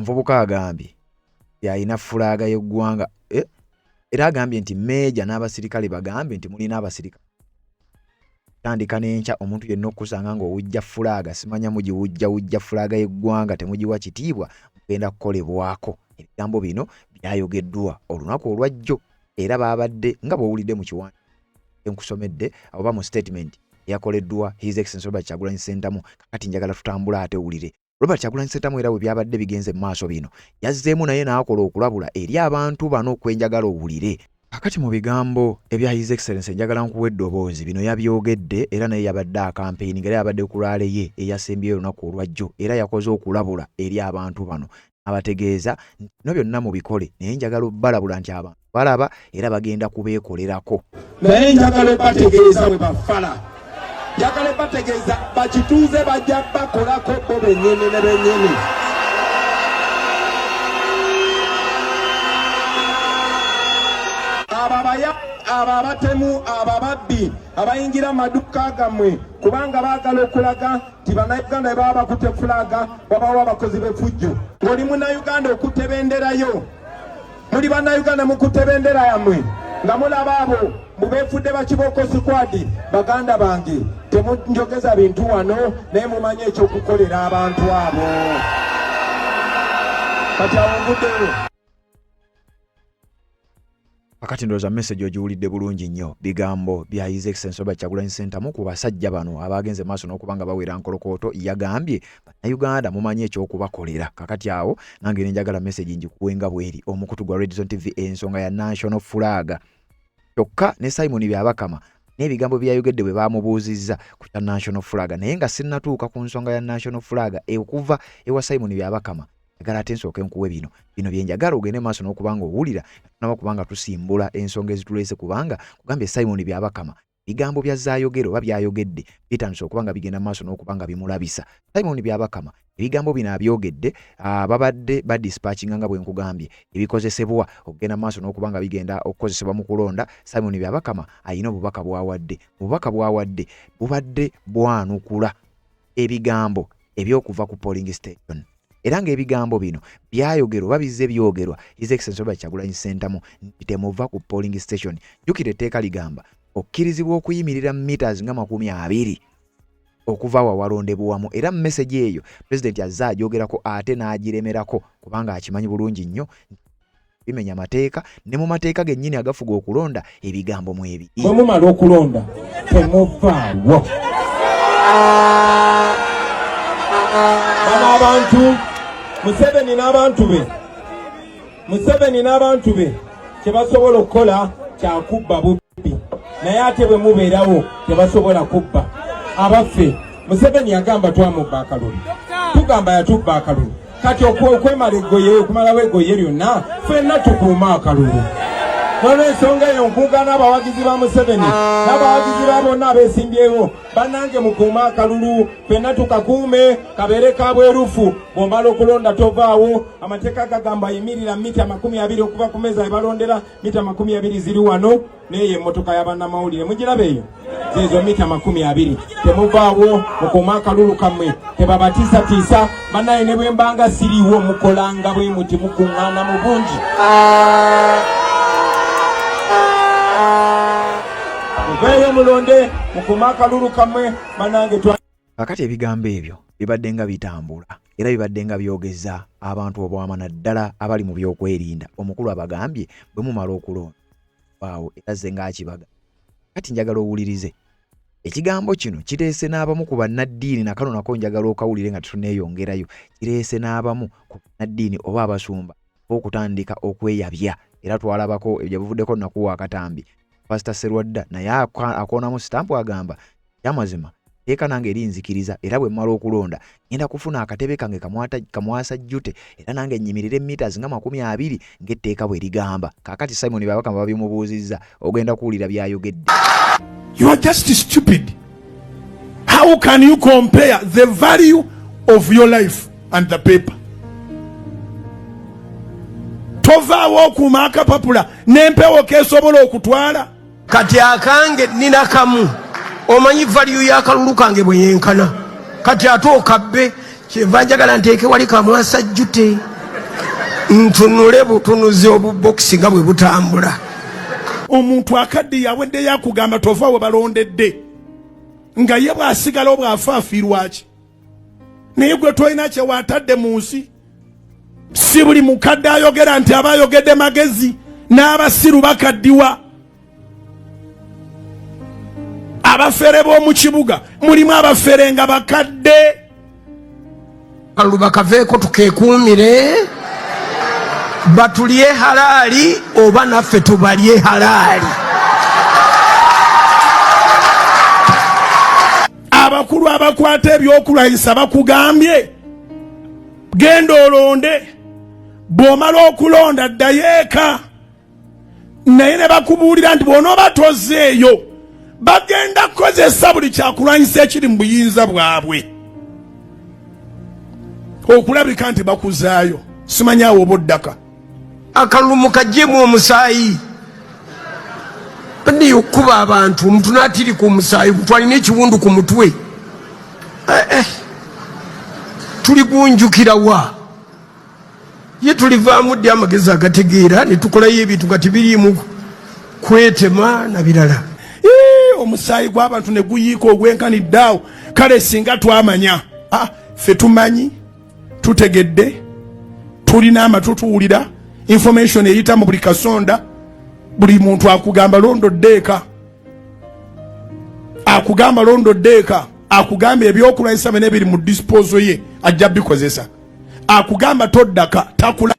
omuvubuka agambye yalina fulaaga y'eggwanga era agambye nti meeja n'abasirikale bagambye nti mulina abasirikale tandika n'enkya omuntu yenna okusanga ng'owujja fulaaga simanya mugiwujja fulaaga y'eggwanga temugiwa kitiibwa mugenda kukolebwako. Ebigambo bino byayogeddwa olunaku olwajjo era baabadde nga bw'owulidde mu kiwandiiko enkusomedde oba mu statement eyakoleddwa His Excellency Robert Kyagulanyi Ssentamu. Kakati njagala tutambula ate owulire Robert Kyagulanyi Ssentamu era bwe byabadde bigenze mu maaso bino yazzeemu naye n'akola okulabula eri abantu bano okwenjagala owulire. Kakati mu bigambo ebya His Excellency njagala nkuwa eddoboozi bino yabyogedde era naye yabadde akampeyini era yabadde ku lwale ye eyasembyeyo olunaku olwajjo era yakoze okulabula eri abantu bano abategeeza no byonna mu bikole naye njagala obbalabula nti abantu balaba era bagenda kubeekolerako. Naye njagala bategeeza bwe bafala njagala bategeeza bakituuze bajja bakolako bo bennyini ne bennyini. Abo abatemu abo ababbi abayingira amaduka gammwe kubanga baagala okulaga nti bannayuganda bwe baba bakutte fulaaga babawo abakozi b'effujjo. ng'oli munnayuganda okutte benderayo muli bannayuganda mukutte bendera yammwe nga mulaba abo mubeefudde bakibooko sikwadi baganda bange temunjogeza bintu wano naye mumanye ekyokukolera abantu abo kati awunguddeyo. Kakati ndowooza message ogiwulidde bulungi nnyo bigambo bya His Excellency Robert Kyagulanyi Ssentamu ku basajja bano abagenze maaso n'okubanga bawera nkolokooto yagambye bannayuganda mumanye ekyokubakolera. Kakati awo nange nenjagala message njikuwenga bweri omukutu gwa Red Zone TV ensonga ya national flag kyokka ne Simon Byabakama n'ebigambo byayogedde bwe bamubuuzizza ku kya national flag naye nga sinnatuuka ku nsonga ya national flag okuva ewa Simon Byabakama njagala ate nsooke nkuwe bino byenjagala ogende maaso n'okubanga owulira naba kubanga tusimbula ensonga ezituleese kubanga kugambye Simon Byabakama bigambo bya zaayogero oba byayogedde bitandise okubanga bigenda maaso n'okubanga bimulabisa. Simon Byabakama ebigambo bino abyogedde babadde badispatchinga nga bwe nkugambye ebikozesebwa okugenda maaso n'okubanga bigenda okukozesebwa mu kulonda. Simon Byabakama ayina obubaka bwawadde obubaka bwawadde bubadde bwanukula ebigambo ebyokuva ku polling station era ng'ebigambo bino byayogerwa babizze byogerwa His Excellency Robert Kyagulanyi Ssentamu nti temuva ku polling station. Jjukira etteeka ligamba okkirizibwa okuyimirira meters nga 20 okuva wawalondebwamu era mu message eyo President azze agyogerako ate n'agiremerako kubanga akimanyi bulungi nnyo bimenya mateeka ne mu mateeka gennyini agafuga okulonda ebigambo mu ebiri. Bwe mumala okulonda temuvaawo bano abantu Museveni n'abantu be kyebasobola okukola kyakubba bubbi naye ate bwe mubeerawo tebasobola kubba abaffe. Museveni yagamba twamubba akalulu tugamba yatubba akalulu kati okwemala eggoye okumalawo eggoye lyonna ffenna tukuuma akalulu. N'olw'ensonga eyo nkuugana abawagizi ba Museveni n'abawagizi ba bonna abeesimbyewo bannange mukuuma akalulu ffenna tukakuume kabeere ka bwerufu. Bw'omala okulonda tovaawo. Amateeka gagamba yimirira mita 20 okuva ku meeza ebalondera mita 20 ziri wano n'eyo emmotoka y'abannamawulire mugiraba eyo zeezo mita 20 temuvaawo mukuuma akalulu kammwe tebabatiisatiisa. Bannaye ne bwe mbanga siriiwo mukolanga bwe muti mukuŋŋaana mu bungi muveeyo mulonde mukuuma akalulu kammwe banange. Kakati ebigambo ebyo bibadde nga bitambula era bibadde nga byogeza abantu obwamana ddala abali mu byokwerinda. Omukulu abagambye bwe mumala okulonda waawo era zze ng'akibaga. Kati njagala owulirize ekigambo kino kiteese n'abamu ku bannaddiini nakano nako njagala okawulire nga tuneeyongerayo kireese n'abamu ku bannaddiini oba abasumba okutandika okweyabya era twalabako ebyo buvuddeko nakuwa akatambi. Pastor Serwadda naye akoonamu sitampu agamba yamazima teeka nange erinzikiriza era bwe mmala okulonda ngenda kufuna akatebe kange kamwasa jjute era nange nnyimirire meters nga 20 ng'etteeka bwe ligamba. Kaakati Simon Byabakama babimubuuzizza ogenda kuwulira byayogedde. You are just stupid. How can you compare the value of your life and the paper? Tovaawo okuuma akapapula n'empewo keesobola okutwala. Kati akange nina kamu omanyi value y'akalulu kange bwe yenkana kati ate okabbe kyenva njagala nteeke wali kamwasa jjute ntunule butunuzi obubokisi nga bwe butambula. Omuntu akadde yawedde yakugamba tova we balondedde nga ye bw'asigala obw'afaafiirwa ki naye gwe tolina kye waatadde mu nsi. Si buli mukadde ayogera nti aba ayogedde magezi n'abasiru bakaddiwa. Abafere b'omu kibuga mulimu abafere nga bakadde. Kalulu bakaveeko tukeekuumire batulye halaali oba naffe tubalye halaali. Abakulu abakwata ebyokulwanyisa bakugambye genda olonde, bw'omala okulonda ddayo eka. Naye ne bakubuulira nti bw'onooba tozzeeyo bagenda kukozesa buli kyakulwanyisa ekiri mu buyinza bwabwe okulabika nti bakuzaayo. Simanyi oba oddaka. Akalulu mukaggyemu omusaayi. Badde okuba abantu omuntu n'atiri ku musaayi twalina ekiwundu ku mutwe. Tuligunjukira wa? Ye tulivaamu ddi amagezi agategeera ne tukolayo ebintu nga tibiriimu kwetema na birala. Omusaayi gw'abantu ne guyiika ogwenkanidde awo. Kale singa twamanya, ffe tumanyi, tutegedde, tulina amatu tuwulira, information eyita mu buli kasonda. Buli muntu akugamba londodde eka, akugamba londodde eka, akugamba ebyokulwanyisa bene biri mu disposal ye ajja bikozesa, akugamba toddaka takula.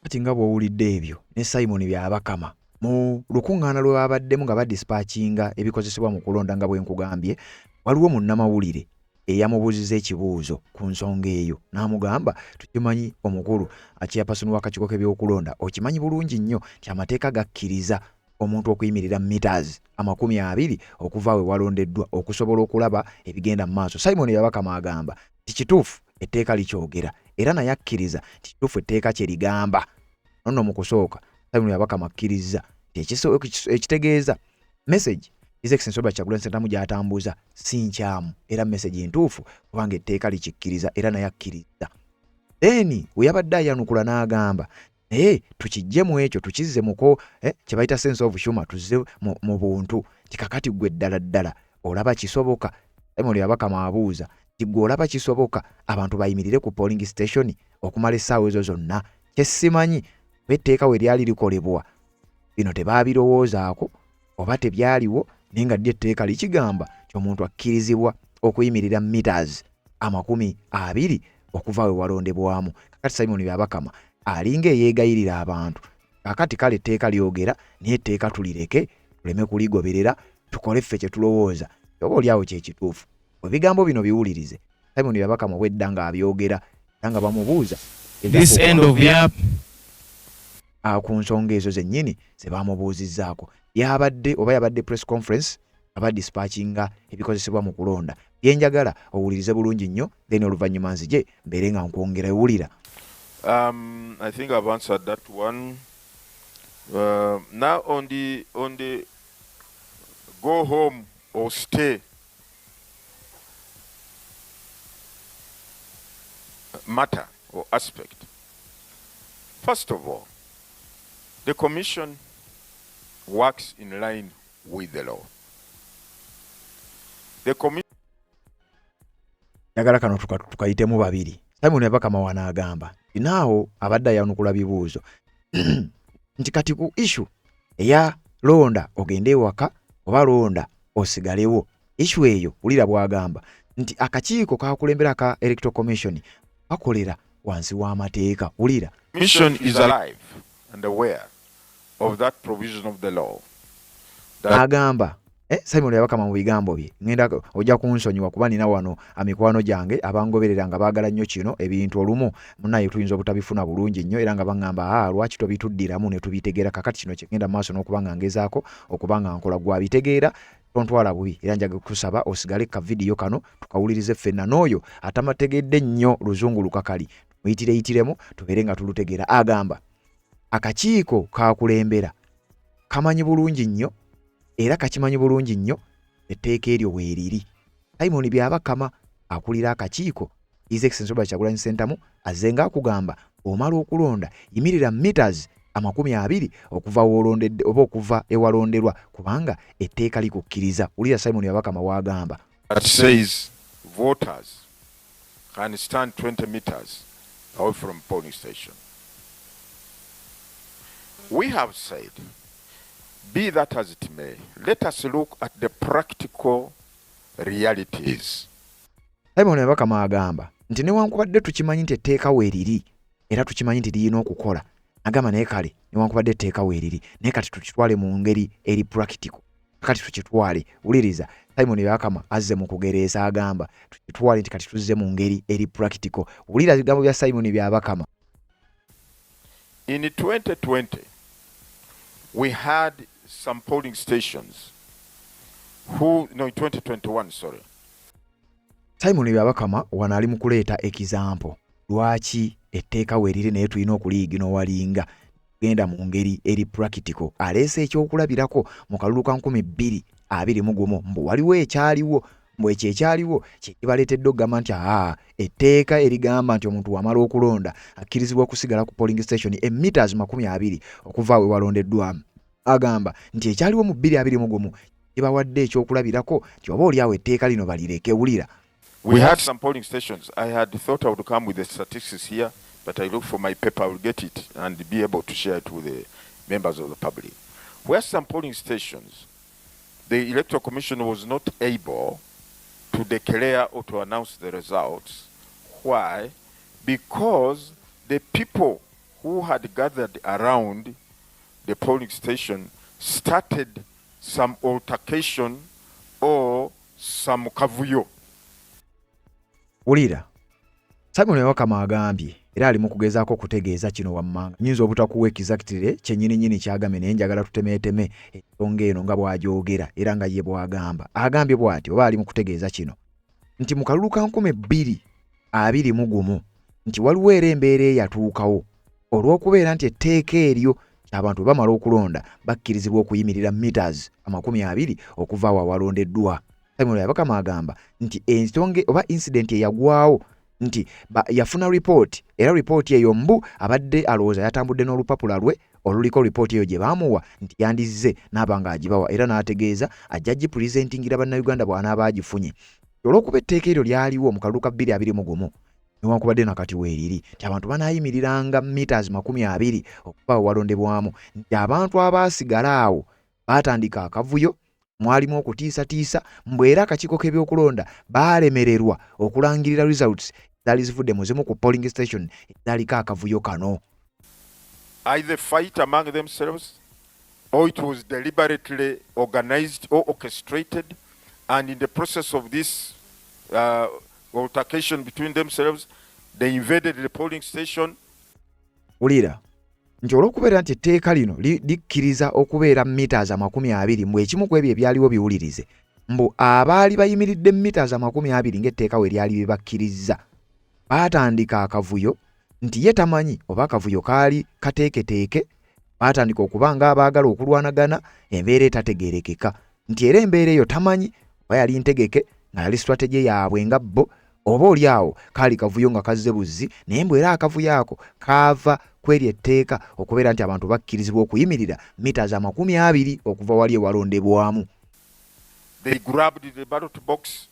Kati nga bw'owulidde ebyo ne Simon byabakama mu lukuŋŋaana lwe babaddemu nga badispatchinga ebikozesebwa mu kulonda nga bwe nkugambye, waliwo munnamawulire eyamubuuziza ekibuuzo ku nsonga eyo n'amugamba tukimanyi omukulu chairperson w'akakiiko k'ebyokulonda okimanyi bulungi nnyo nti amateeka gakkiriza omuntu okuyimirira meters 20 okuva we walondeddwa okusobola okulaba ebigenda mu maaso. Simon yabakama agamba tikituufu etteeka likyogera era naye akkiriza tikituufu etteeka kye ligamba. Nonno mu kusooka Simon yabakama akkiriza ekitegeeza message His Excellency Robert Kyagulanyi Ssentamu gy'atambuza si nkyamu era message ntuufu kubanga etteeka likikkiriza era naye akkiriza. Then we yabadde ayanukula n'agamba naye tukijje mu ekyo tukizze muko kye bayita sense of humor tuzze mu buntu tikakati gwe ddala olaba kisoboka. Simon yabakama abuuza tigwe olaba kisoboka abantu bayimirire ku polling station okumala essaawa ezo zonna. Kye simanyi etteeka we lyali likolebwa bino tebaabirowoozaako oba tebyaliwo naye nga ddyo etteeka likigamba ky'omuntu akkirizibwa okuyimirira meters 20 okuva we walondebwamu. Kakati Simon byabakama alinga eyeegayirira abantu. Kakati kale etteeka lyogera naye etteeka tulireke tuleme kuligoberera tukole ffe kye tulowooza oba oliawo kyekituufu. Ebigambo bino biwulirize. Simon byabakama wedda nga abyogera era nga bamubuuza this end of year ku nsonga ezo zennyini ze bamubuuzizzaako. Yabadde press conference abadispatchinga ebikozesebwa mu kulonda. Byenjagala owulirize bulungi nnyo then oluvannyuma nzije mbeere nga nkwongera ewulira. I think I've answered that one. Now on the go home or stay matter or aspect. First of all, the commission works in line with the law. The commission yagala kano tukayitemu babiri. Simon yabakama wanaagamba naawo abadde ayanukula bibuuzo nti kati ku issue eya londa ogende ewaka oba londa osigalewo. Issue eyo ulira bwagamba nti akakiiko kakulembera ka Electoral Commission kakolera wansi w'amateeka. Ulira Commission is alive and aware of that provision of the law. Agamba Simon yabakama mu bigambo bye ngenda ojja kunsonyiwa kuba nina wano amikwano gyange abangoberera nga baagala nnyo kino ebintu olumu munaye tuyinza obutabifuna bulungi nnyo era nga bangamba lwaki tobituddiramu ne tubitegeera. Kakati kino kyegenda maaso n'okuba nga ngezaako okuba nga nkola gwabitegeera tontwala bubi era njaga kusaba osigale ka video kano tukawulirize ffenna n'oyo atamategedde nnyo luzungu lukakali muyitireyitiremu tubeere nga tulutegeera. Agamba akakiiko kakulembera kamanyi bulungi nnyo era kakimanyi bulungi nnyo etteeka eryo weeriri. Simon byabakama akulira akakiiko His Excellency Robert Kyagulanyi Ssentamu azenga akugamba omala okulonda yimirira meters 20 okuva wolondedde oba okuva ewalonderwa kubanga etteeka likukkiriza. Ulira Simon Yabakama wagamba. That says voters can stand 20 meters away from polling station. We have said, be that as it may, let us look at the practical realities. Simon Yabakama agamba nti newankubadde tukimanyi nti etteeka weeriri era tukimanyi nti liyina okukola agamba naye kale newankubadde etteeka weeriri naye kati tukitwale mu ngeri eri practical kati tukitwale. Uliriza Simon Yabakama azze mu kugereesa agamba tukitwale nti kati tuzze mu ngeri eri practical. Ulira ebigambo bya Simon Yabakama. In 2020 we had some polling stations in 2021 sorry. Simon Yabakama wanali mu kuleeta ekizampo lwaki etteeka weeriri naye tulina okuliigi n'owalinga genda mu ngeri eri practical. Aleese ekyokulabirako mu kalulu ka 2021 mbu waliwo ekyaliwo mbu ekyo ekyaliwo kyekibaleetedde okugamba nti etteeka erigamba nti omuntu wamala okulonda akkirizibwa okusigala ku polling station meters 20 okuva we walondeddwamu. Agamba nti ekyaliwo mu 2021 kibawadde ekyokulabirako nti oba oliawo etteeka lino balireke. Ulira we had some polling stations. I had thought I would come with the statistics here, but I looked for my paper, I will get it and be able to share it with the members of the public. Where some polling stations, the Electoral Commission was not able to declare or to announce the results. Why? Because the people who had gathered around the polling station started some altercation or some kavuyo. Ulira Simon Yabakama agambye era ali mu kugezaako okutegeeza kino wammanga nyinza obutakuwa exactly kyennyini kyagambye naye njagala tutemeeteme ensonga eno nga bw'agyogera era nga ye bw'agamba. Agambye bw'ati oba ali mu kutegeeza kino nti mu kalulu ka 2021 nti waliwo era embeera eyatuukawo olw'okubeera nti etteeka eryo abantu bamala okulonda bakkirizibwa okuyimirira meters 20 okuva wa walondeddwa. Simon Yabakama agamba nti ensonga oba incident eyagwawo nti yafuna report era report eyo mbu abadde alowooza yatambudde n'olupapula lwe oluliko report eyo gye baamuwa nti yandizze n'abanga agibawa era n'ategeeza ajja gipresentingira bannayuganda bw'anaaba agifunye. Olw'okuba etteeka eryo lyaliwo mu kalulu ka 2021 newankubadde nakati weeriri nti abantu banaayimiriranga meters 20 okuba walondebwamu nti abantu abaasigala awo baatandika akavuyo mwalimu okutiisatiisa mbwe era akakiiko k'ebyokulonda baalemererwa okulangirira results zaali zivudde mu zimu ku polling station ezaaliko akavuyo kano. Either fight among themselves or it was deliberately organized or orchestrated, and in the process of this altercation between themselves they invaded the polling station. Ulira nti olw'okubeera nti etteeka lino likkiriza okubeera meters 20 mbu ekimu ku ebyo ebyaliwo biwulirize mbu abaali bayimiridde meters 20 ng'etteeka we lyali bibakkiriza baatandika akavuyo nti ye tamanyi oba akavuyo kaali kateeketeeke. Baatandika okuba nga abaagala okulwanagana embeera etategeerekeka nti era embeera eyo tamanyi oba yali ntegeke nga yali strategy yaabwe nga bo oba oliawo kaali kavuyo nga kazze buzzi naye mbwe era akavuyo ako kaava kweri etteeka okubeera nti abantu bakkirizibwa okuyimirira meters 20 okuva wali ewalondebwamu. They grabbed the ballot box,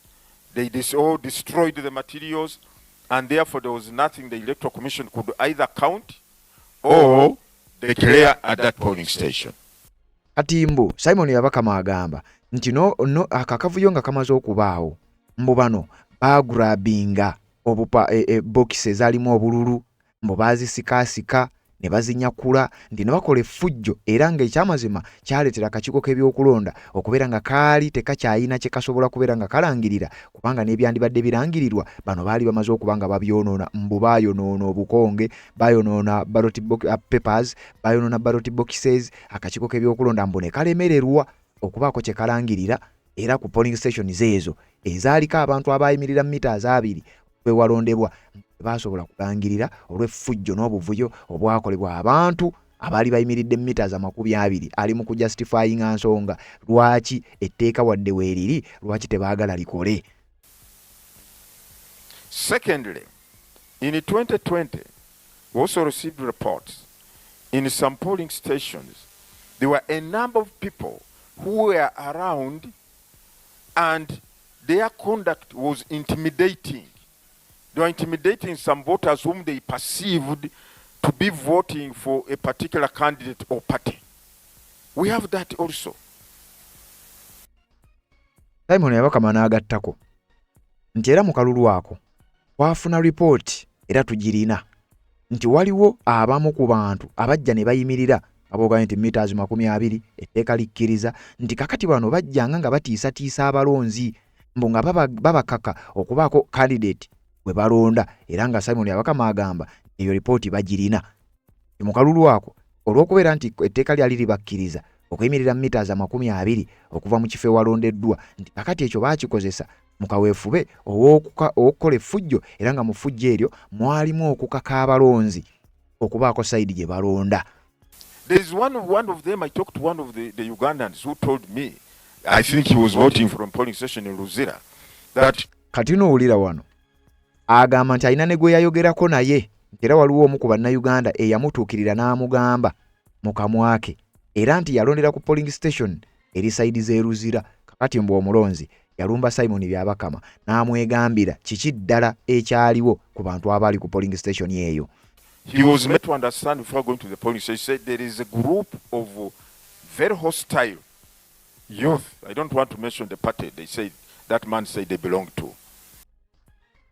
they destroyed the materials, and therefore there was nothing the Electoral Commission could either count or declare at that polling station. Kati mbu Simon Yabakama agamba nti akakavuyo nga kamaze okubaawo mbu bano bagrabinga obupa boxes ezalimu obululu mbu baazisikaasika ne bazinyakula ndi ne bakola effujjo era nga ekyamazima kyaleetera akakiiko k'ebyokulonda okubeera nga kaali tekakyayina kye kasobola kubeera nga kalangirira kubanga n'ebyandibadde birangirirwa bano baali bamaze okuba nga babyonoona mbu baayonoona obukonge baayonoona ballot papers baayonoona ballot boxes akakiiko k'ebyokulonda mbu ne kalemererwa okubaako kye kalangirira era ku polling stations ezo ezaaliko abantu abayimirira meters 2 wewalondebwa basobola kulangirira olw'effujjo n'obuvuyo obwakolebwa abantu abaali bayimiridde meters 20 ali mu kujustifying nsonga lwaki etteeka wadde weeriri lwaki tebaagala likole. Secondly, in 2020, we also received reports in some polling stations. There were a number of people who were around and their conduct was intimidating. They were intimidating some voters whom they perceived to be voting for a particular candidate or party. We have that also. Simon Yabakama n'agattako nti era mu kalulu ako twafuna report era tugirina nti waliwo abamu ku bantu abajja ne bayimirira abooganya nti meters 20 etteeka likkiriza nti kakati bano bajjanga nga batiisatiisa abalonzi mbu nga babakaka okubaako candidate bwe balonda era nga Simon Yabakama agamba eyo report bagirina mu kalulu ako olw'okubeera nti etteeka lyali libakkiriza okuyimirira meters 20 okuva mu kifo ewalondeddwa nti kakati ekyo baakikozesa mu kaweefube okukola effujjo era nga mu ffujjo eryo mwalimu okukaka abalonzi okubaako sayidi gye balonda. There is one of them, I talked to one of the Ugandans who told me, I think he was voting from polling station in Luzira, that kati n'owulira wano agamba nti alina ne gwe yayogerako naye era waliwo omu ku bannayuganda eyamutuukirira n'amugamba mu kamwa ke era nti yalondera ku polling station eri sayidi z'e Luzira kakati mbu omulonzi yalumba Simon Byabakama n'amwegambira kiki ddala ekyaliwo ku bantu abali ku polling station eyo. He was made to understand before going to the polling station. He said there is a group of very hostile youth. I don't want to mention the party. They said that man said they belong to.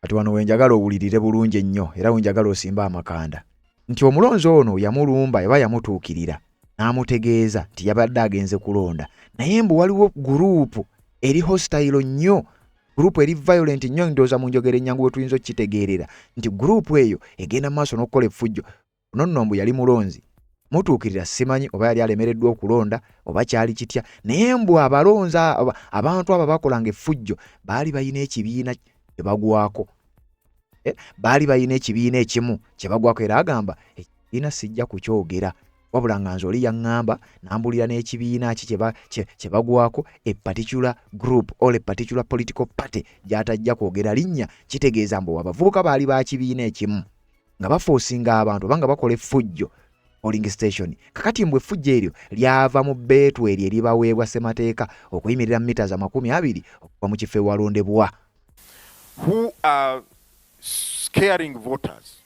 Ati wano wenjagala owulirire bulungi ennyo era wenjagala osimba amakanda nti omulonzi ono yamulumba yaba yamutuukirira n'amutegeeza nti yabadde agenze kulonda naye mbu waliwo guruupu eri hostile nnyo, guruupu eri violent nnyo, ndowooza mu njogera ennyangu bwe tuyinza okukitegeerera nti guruupu eyo egenda mu maaso n'okukola effujjo. Nonno mbu yali mulonzi mutuukirira simanyi oba yali alemereddwa okulonda oba kyali kitya naye mbu abalonzi abantu abo bakolanga effujjo baali balina ekibiina kye bagwako. Baali balina ekibiina ekimu kye bagwako era agamba ekibiina sijja kukyogera wabula nga nze oli yaŋŋamba n'ambulira n'ekibiina kye bagwako a particular group or a particular political party gy'atajja kwogera linnya kitegeeza mbu abavubuka baali ba kibiina ekimu nga bafoosinga abantu oba nga bakola effujjo polling station. Kakati mbwe effujjo eryo lyava mu bbeetu eryo eribaweebwa ssemateeka okuyimirira meters 20 okuva mu kifo ewalondebwa. Who are scaring voters.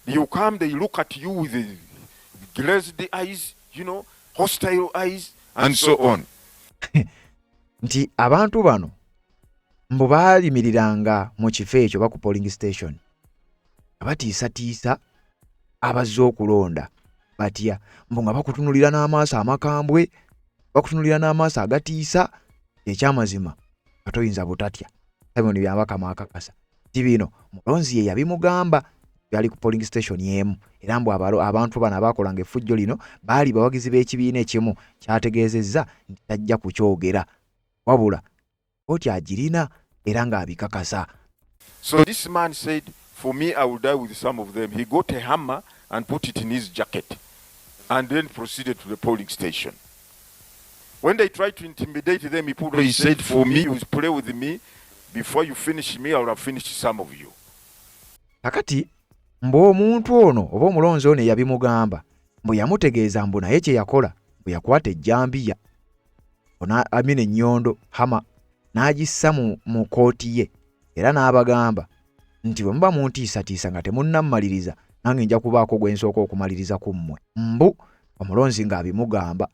You come, they look at you with the glazed eyes, hostile eyes, and so on. Nti abantu bano mbu baalimiriranga mu kifo ekyo baku polling station abatiisatiisa abazze okulonda batya mbu nga bakutunulira n'amaaso amakambwe, bakutunulira n'amaaso agatiisa. Ekyamazima katoyinza butatya. Simon Byabakama akakasa nti bino mulonzi ye yabimugamba yali ku polling station yemu era mbu abantu bano abakolanga effujjo lino baali bawagizi b'ekibiina ekimu kyategeezezza nti tajja kukyogera wabula oti agirina era ng'abikakasa. So this man said, for me I will die with some of them. He got a hammer and put it in his jacket and then proceeded to the polling station. When they tried to intimidate them, he said, for me, you play with me. Before you finish me, I will have finished some of you. Kakati mbu omuntu ono oba omulonzi ono yabimugamba mbu yamutegeeza mbu naye kye yakola mbu yakwata ejjambiya amina ennyondo hama n'agissa mu kooti ye era n'abagamba nti bwe muba muntiisatiisa nga temunnamaliriza nange nja kubaako gwe nsooka okumaliriza ku mmwe. Mbu omulonzi ng'abimugamba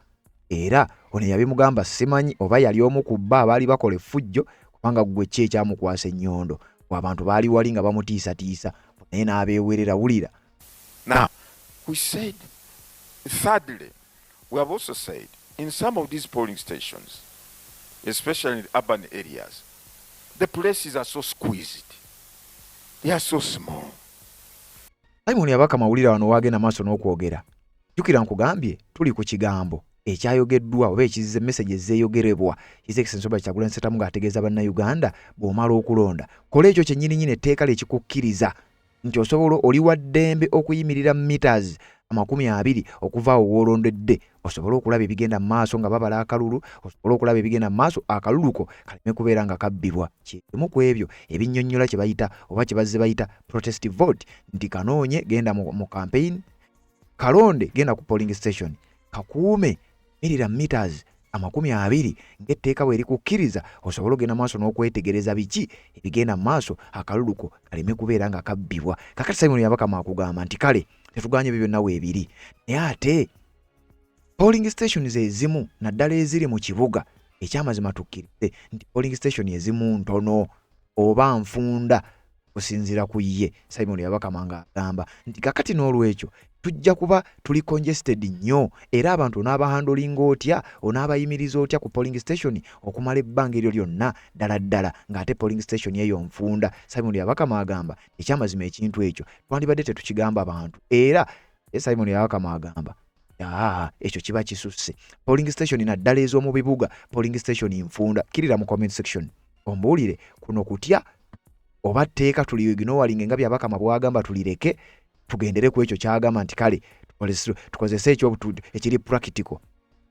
era ono yabimugamba simanyi oba yali omu ku bba abaali bakola effujjo kubanga gwe ki ekyamukwasa ennyondo abantu baali wali nga bamutiisatiisa naye n'abeewerera wulira. Now, we said, thirdly, we have also said, in some of these polling stations, especially in urban areas, the places are so squeezed. They are so small. Simon Byabakama wulira wano wagenda maaso n'okwogera. Jjukira nkugambye tuli ku kigambo ekyayogeddwa oba ekizize message ezeeyogerebwa His Excellency Robert Kyagulanyi Ssentamu ng'ategeeza bannayuganda bw'omala okulonda kola ekyo kyennyini etteeka lye kikukkiriza nti osobola oli wa ddembe okuyimirira meters 20 okuva owolondedde osobola okulaba ebigenda maaso nga babala akalulu osobola okulaba ebigenda maaso akaluluko kaleme kubeera nga kabbibwa kimu ku ebyo ebinnyonnyola kye bayita oba kye bazze bayita protest vote nti kanoonye genda mu campaign kalonde genda ku polling station kakuume mirira meters 20 ng'etteeka bwe likukkiriza osobola ogenda maaso n'okwetegereza biki ebigenda maaso akaluluko kaleme kubeera nga kabbibwa. Kakati Simon Yabakama akugamba nti kale tetuganye bibyo nawe ebiri naye ate polling stations ezimu naddala eziri mu kibuga ekyamazima tukkirize nti polling station ezimu ntono oba nfunda kusinzira ku ye. Simon Yabakama ng'agamba nti kakati n'olwekyo tujja kuba tuli congested nnyo era abantu onaabahandolinga otya onaabayimiriza otya ku polling station okumala ebbanga eryo lyonna ddala ng'ate polling station eyo nfunda. Simon Yabakama agamba ekyamazima ekintu ekyo twandibadde tetukigamba abantu era Simon Yabakama agamba ekyo kiba kisusse. Polling station naddala ez'omu bibuga polling station nfunda. Kirira mu comment section ombuulire kuno kutya oba tteeka tuliignowalinga nga Byabakama bwagamba tulireke tugendere ku ekyo kyagamba nti kale tukozese ekyo ekiri practical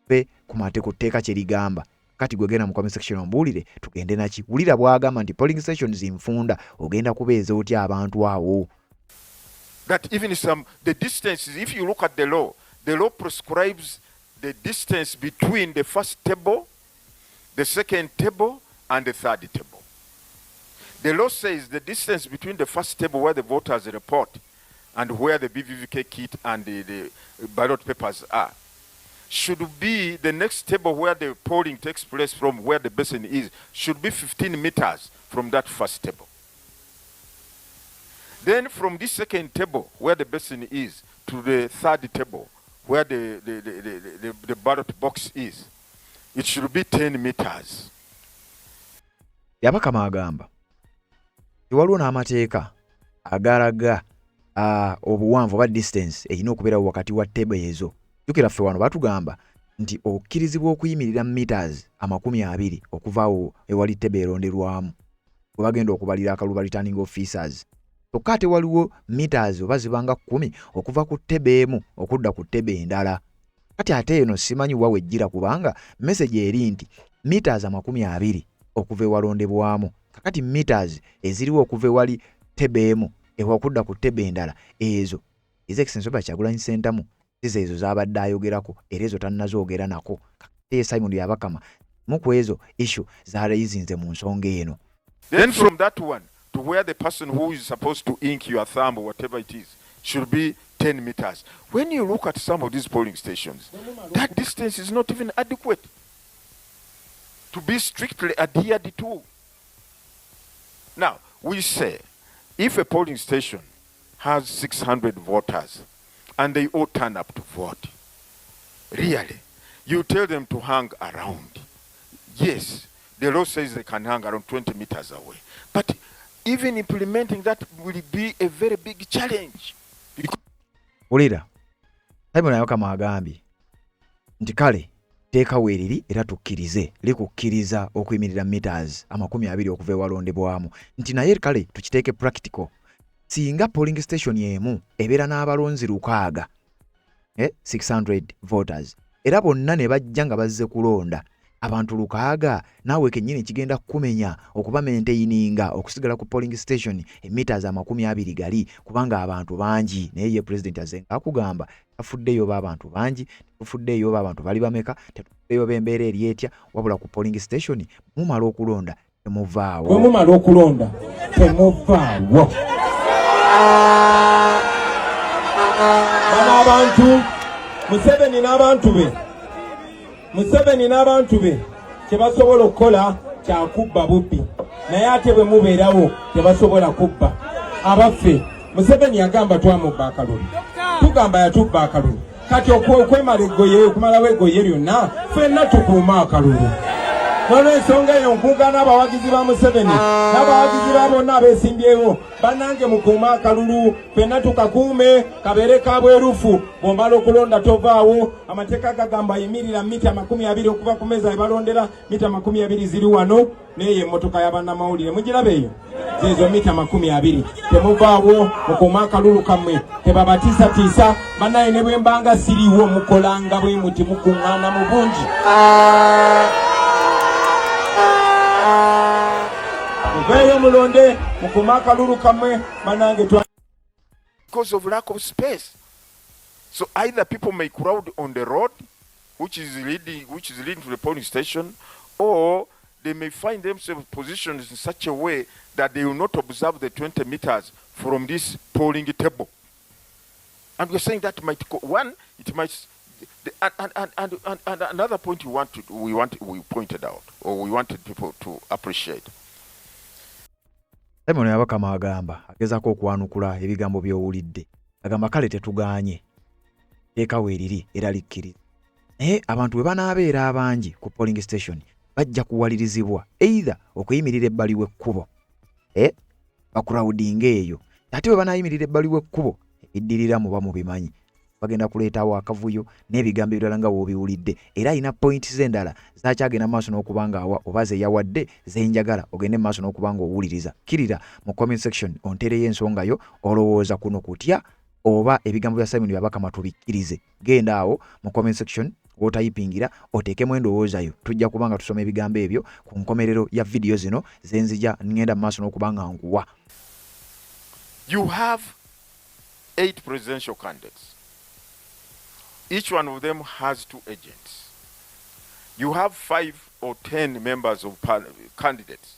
be kumate ku tteeka kye ligamba. Kati gwegenda mu comment section ombuulire tugende naki wulira bwagamba nti polling stations nfunda ogenda kubeeza otya abantu awo. That even the distances, if you look at the law prescribes the distance between the first table, the second table, and the third table. The law says the distance between the first table where the voters report and where the BVVK kit and the ballot papers are should be the next table where the polling takes place from where the basin is should be 15 meters from that first table. Then from this second table where the basin is to the third table where the ballot box is, it should be 10 meters. Yabakama agamba waliwo n'amateeka agalaga obuwanvu oba distance erina okubeerawo wakati wa table ezo. Jukira ffe wano batugamba nti okkirizibwa okuyimirira meters 20 okuvaawo ewali table eronderwamu we bagenda okubalira akaluba returning officers. Kyokka ate waliwo meters oba zibanga 10 okuva ku table emu okudda ku table endala. Kati ate eno simanyi wawe ejjira kubanga message eri nti meters 20 okuva ewalondebwamu. Kakati meters eziriwo okuva ewali table emu ewakudda ku tebe endala ezo extension ba Kyagulanyi Center ezo zabadde ayogerako era ezo tannazoogera nako. Simon Yabakama mu ku ezo issue zarayizinze mu nsonga eno. Then from that one to where the person who is supposed to ink your thumb or whatever it is should be 10 meters. When you look at some of these polling stations, that distance is not even adequate to be strictly adhered to. Now, we say, if a polling station has 600 voters and they all turn up to vote, really, you tell them to hang around. Yes, the law says they can hang around 20 meters away. But even implementing that will be a very big challenge. Ulira, Simon Yabakama agambye nti kale teeka weeriri era tukkirize likukkiriza okuyimirira meters 20 okuva ewalondebwamu nti naye kale tukiteeke practical. Singa polling station emu ebeera n'abalonzi 600 voters era bonna ne bajja nga bazze kulonda abantu 600 naawe kennyini kigenda kumenya okuba maintaininga okusigala ku polling station meters 20 gali kubanga abantu bangi naye ye president azenga akugamba afuddeyo abantu bangi tufuddeyo abantu bali bameka tetufuddeyo bembeera eri etya wabula ku polling station mumala okulonda temuvaawo. Bwe mumala okulonda temuvaawo. Bano abantu Museveni n'abantu be kyebasobola okukola kyakubba bubbi naye ate bwe mubeerawo tebasobola kubba abaffe. Museveni yagamba twamubba akalulu tugamba yatubba akalulu kati okwemala eggoye okumalawo eggoye lyonna ffenna tukuuma akalulu Nolw'ensonga eyo nkugaana abawagizi ba Museveni n'abawagizi ba bonna abeesimbyewo bannange mukuume akalulu ffenna tukakuume kabeere ka bwerufu bw'omala okulonda tovaawo. Amateeka gagamba yimirira mita 20 okuva ku meeza ebalondera mita 20 ziri wano n'eyo emmotoka y'abannamawulire mugiraba eyo zeezo mita 20 temuvaawo mukuume akalulu kammwe tebabatiisatiisa bannaye ne bwe mbanga siriiwo mukolanga bwe muti mukuŋŋaana mu bungi. Muveeyo mulonde mukuume akalulu kammwe banange. Because of lack of space. So either people may crowd on the road, which is leading to the polling station, or they may find themselves positioned in such a way that they will not observe the 20 meters from this polling table. And we're saying that might one, it might, and another point we pointed out, or we wanted people to appreciate. Simon Yabakama agamba agezaako okwanukula ebigambo by'owulidde agamba kale tetuganye teekawo eriri era likkiriza naye abantu bwe banaabeera abangi ku polling station bajja kuwalirizibwa either okuyimirira ebbali w'ekkubo bakurawudinga eyo ate bwe banaayimirira ebbali w'ekkubo ebiddirira muba mubimanyi bagenda kuleetawo akavuyo n'ebigambo ebirala nga bw'obiwulidde era alina points z'endala zakyagenda maaso n'okubanga awa oba ze yawadde zenjagala ogende maaso n'okubanga owuliriza kirira mu comment section ontereyo ensonga yo olowooza kuno kutya oba ebigambo bya Simon Byabakama tubikkirize genda awo mu comment section wotayipingira oteekemu endowooza yo tujja kubanga tusoma ebigambo ebyo ku nkomerero ya video zino zenzija ngenda maaso n'okubanga nguwa. You have 8 presidential candidates. Each one of them has 2 agents. You have 5 or 10 members of candidates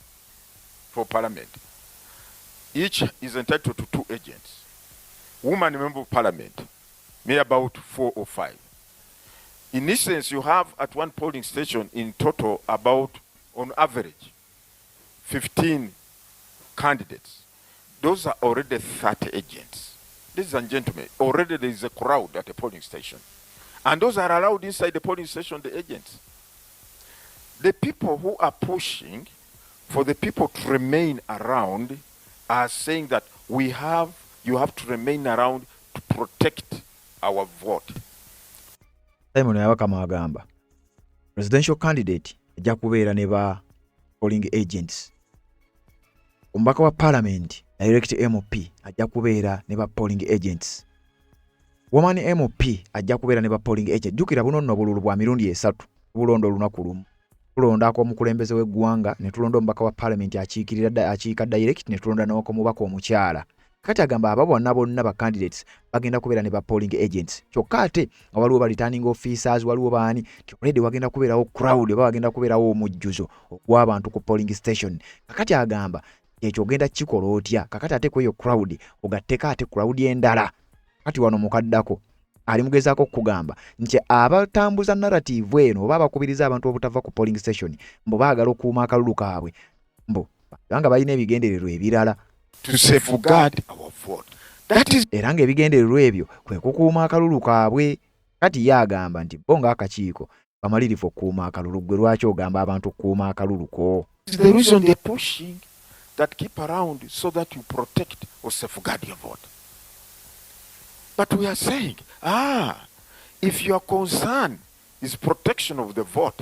for parliament. Each is entitled to 2 agents. Woman member of parliament, may about 4 or 5. In this sense, you have at one polling station in total about, on average, 15 candidates. Those are already 30 agents. Ladies and gentlemen, already there is a crowd at a polling station. And those are allowed inside the polling station, the agents. The people who are pushing for the people to remain around are saying that you have to remain around to protect our vote. Simon Yabakama agamba presidential candidate ajja kubeera ne ba polling agents. Omubaka wa parliament direct MP ajja kubeera ne ba polling agents. Woman MP ajja kubeera ne ba polling agents. Jukira buno nno bululu bwa mirundi 3 bulondo olunaku lumu. Tulonda ko omukulembeze w'eggwanga ne tulonda omubaka wa parliament akiika direct ne tulonda n'oko mubaka omukyala. Kati agamba abo bonna ba candidates bagenda kubeera ne ba polling agents. Kyokka ate waliwo ba returning officers waliwo baani already wagenda kubeerawo crowd oba wagenda kubeerawo omujjuzo ogw'abantu ku polling station. Kakati agamba ekyo ogenda kikola otya kakati ate kweyo crowd ogatteko ate crowd endala. Kati wano mukaddako ali mugezaako okugamba nti abatambuza narrative eno oba abakubiriza abantu obutava ku polling station mbo baagala okuuma akalulu kaabwe mbo banga balina ebigendererwa ebirala to safeguard our vote. That is era ng'ebigendererwa ebyo kwe kukuuma akalulu kaabwe. Kati ye agamba nti bo ng'akakiiko bamalirivu okukuuma akalulu. Gwe lwaki ogamba abantu okukuuma akalulu ko? the reason they're pushing that keep around so that you protect or safeguard your vote. But we are saying, if your concern is protection of the vote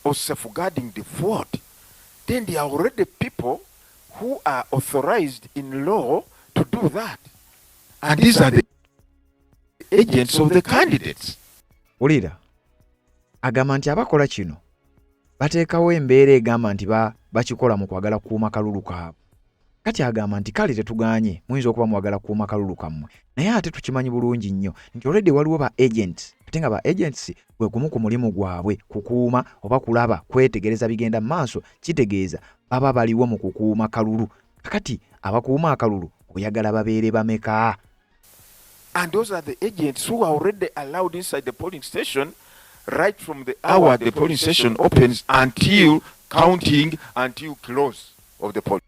or safeguarding the vote, then there are already people who are authorized in law to do that. And these are the agents of the candidates. Ulira agamba nti abakola kino bateekawo embeera egamba nti bakikola mu kwagala kuuma kalulu kaabwe. Kati agamba nti kale tetuganye muyinza okuba mwagala kuuma kalulu kammwe naye ate tukimanyi bulungi nnyo nti already waliwo ba agents ate nga ba agents gwe gumu ku mulimu gwabwe kukuuma oba kulaba kwetegereza bigenda mu maaso kitegeeza baba baliwo mu kukuuma kalulu. Kakati abakuuma akalulu oyagala babeere bameka? And those are the agents who are already allowed inside the polling station right from the hour the polling station opens until counting, until close of the polling.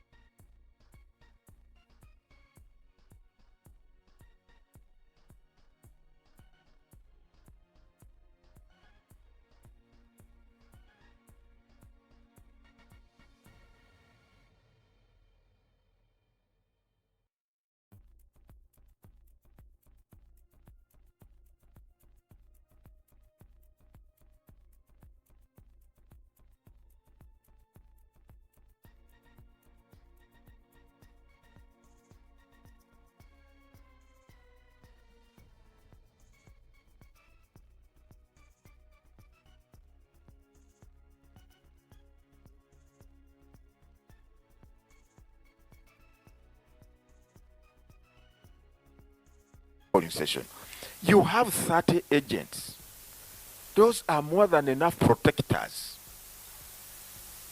polling station. You have 30 agents. Those are more than enough protectors.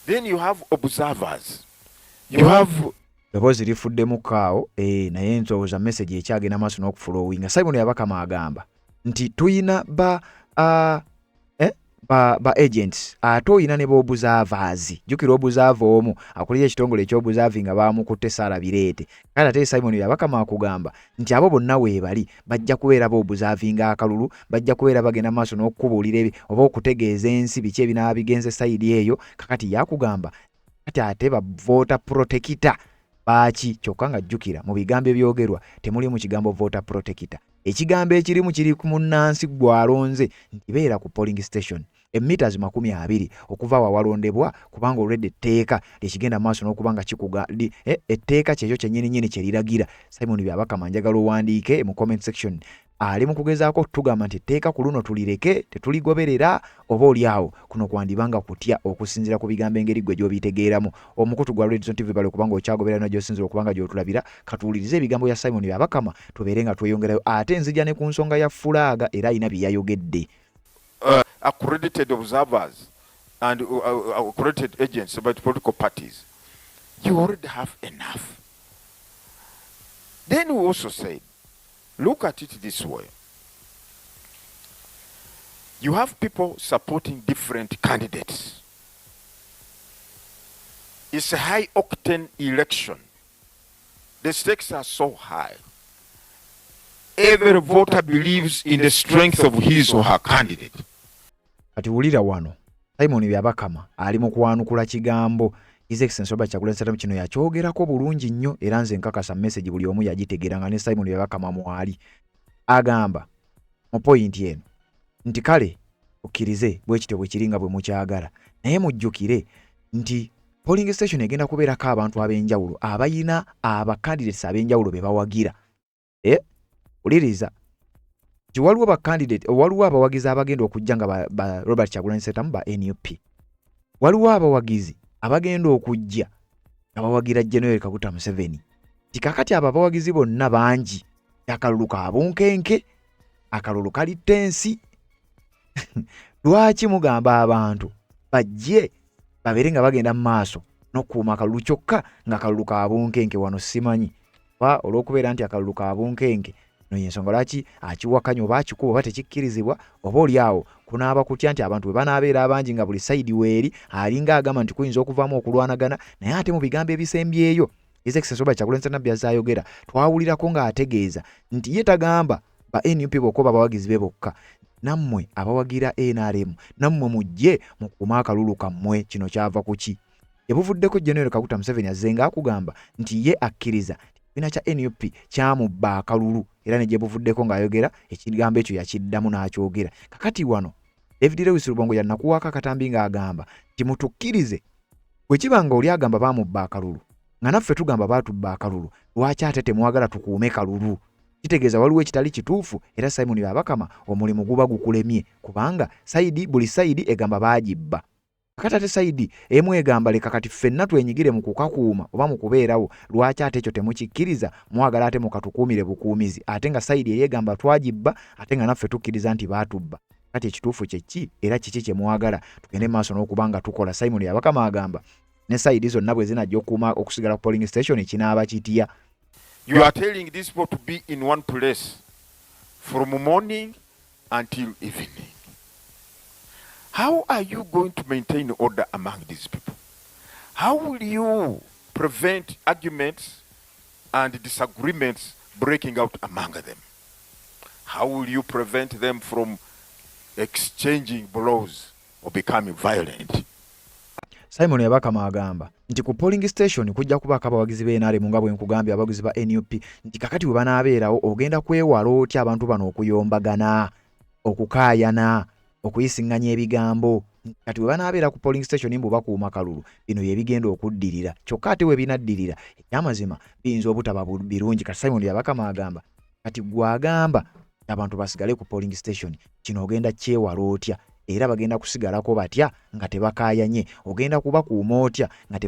Then you have observers. You have eddoboozi lifuddemu kaawo naye nsowooza message ekyagenda maaso n'okufulowinga. Simon Byabakama agamba nti tuyina ba agents ate oyina ne b'observers. Jjukira observer omu akulira ekitongole eky'observing nga baamukutte Sarah Bireete. Kale ate Simon Byabakama akugamba nti abo bonna weebali bajja kubeera b'observing akalulu, bajja kubeera bagenda maaso n'okukubuulira oba okutegeeza ensi biki ebinaaba bigenze sayidi eyo. Kakati yakugamba kati ate ba voter protector baaki kyokka nga jjukira mu bigambo ebyogerwa temuli mu kigambo voter protector. Ekigambo ekirimu kiri ku munnansi gwalonze nti beera ku polling station emitas 20 okuva wawalondebwa kubanga already etteeka lyekigenda maaso n'okuba nga kikuga etteeka kyekyo kyennyini kye liragira. Simon Byabakama njagala owandiike mu comment section ali mu kugezaako tugamba nti etteeka ku luno tulireke tetuligoberera oba oliawo kuno kwandibanga kutya okusinziira ku bigambo engeri gwe gy'obitegeeramu. Omukutu gwa Redison TV bali kubanga okyagoberera na gy'osinzira okubanga gy'otulabira katuwulirize ebigambo bya Simon Byabakama tubeere nga tweyongerayo ate nzija ne ku nsonga ya fulaaga era alina bye yayogedde. Accredited observers and accredited agents about political parties. You already have enough. Then we also said, look at it this way. You have people supporting different candidates. It's a high-octane election. The stakes are so high. Every voter believes in the strength of his or her candidate. Kati wulira wano Simon Byabakama ali mu kwanukula kigambo His Excellency Robert Kyagulanyi Ssentamu kino yakyogerako bulungi nnyo era nze nkakasa message buli omu yagitegeranga ne Simon Byabakama mwali agamba mu point eno nti kale okkirize bwe kityo bwe kiringa bwe mukyagala naye mujjukire nti polling station egenda kubeerako abantu ab'enjawulo abayina abacandidates ab'enjawulo be bawagira. Uliriza waliwo ba candidate waliwo abawagizi abagenda okujja nga ba Robert Kyagulanyi Ssentamu ba NUP. Waliwo abawagizi abagenda okujja nga bawagira General Kaguta Museveni. Tikakati abawagizi bonna bangi akalulu ka bunkenke akalulu kali tensi. Lwaki mugamba abantu bajje babeere nga bagenda mu maaso n'okuuma akalulu kyokka nga akalulu ka bunkenke wano simanyi ba olw'okubeera nti akalulu ka bunkenke no yensonga laki akiwakanya oba akikuba oba tekikkirizibwa oba oliawo kunaaba kutya nti abantu bwe banaabeera abangi nga buli sayidi weeri alinga agamba nti kuyinza okuvaamu okulwanagana naye ate mu bigambo ebisembyeyo His Excellency Robert Kyagulanyi Ssentamu byazayogera twawulirako ng'ategeeza nti ye tagamba ba NUP bokko babawagizi be bokka nammwe abawagira NRM nammwe mujje mu kuuma akalulu kammwe. Kino kyava ku ki? Yabuvuddeko General Kaguta Museveni azenga akugamba nti ye akkiriza bina kya NUP kyamubba akalulu era ne gye buvuddeko ng'ayogera ekigambo ekyo yakiddamu n'akyogera. Kakati wano David Lewis Rubongo yannakuwaako akatambi ng'agamba nti mutukkirize bwe kiba nga oli agamba baamubba akalulu nga naffe tugamba baatubba akalulu lwaki ate temwagala tukuume kalulu? Kitegeeza waliwo ekitali kituufu era Simon Byabakama omulimu guba gukulemye kubanga buli sayidi egamba baagibba. Kakati ate sayidi emu egamba leka kati ffenna twenyigire mu kukakuuma oba mu kubeerawo lwaki ate ekyo temukikkiriza mwagala ate mukatukuumire bukuumizi ate nga sayidi eyegamba twagibba ate nga naffe tukkiriza nti baatubba. Kati ekituufu kyeki era kiki kye mwagala tugende maaso n'okubanga tukola? Simon Byabakama agamba ne sayidi zonna bwe zinajja okuuma okusigala ku polling station kinaaba kitya? You are telling these people to be in one place from morning until evening. How are you going to maintain order among these people? How will you prevent arguments and disagreements breaking out among them? How will you prevent them from exchanging blows or becoming violent? Simon Byabakama agamba nti ku polling station kujja kubaako abawagizi b'NRM nga bwe nkugambye abawagizi ba NUP nti kakati bwe banaabeerawo ogenda kwewala otya abantu bano okuyombagana okukaayana okuyisiŋŋanya ebigambo. Kati bwe banaabeera ku polling station mbu bakuuma kalulu bino bye bigenda okuddirira kyokka ate we binaddirira ekyamazima biyinza obutaba birungi. Kati Simon Byabakama agamba kati gwagamba abantu basigale ku polling station kino ogenda kyewala otya era bagenda kusigalako batya nga tebakaayanye? Ogenda kubakuuma otya nga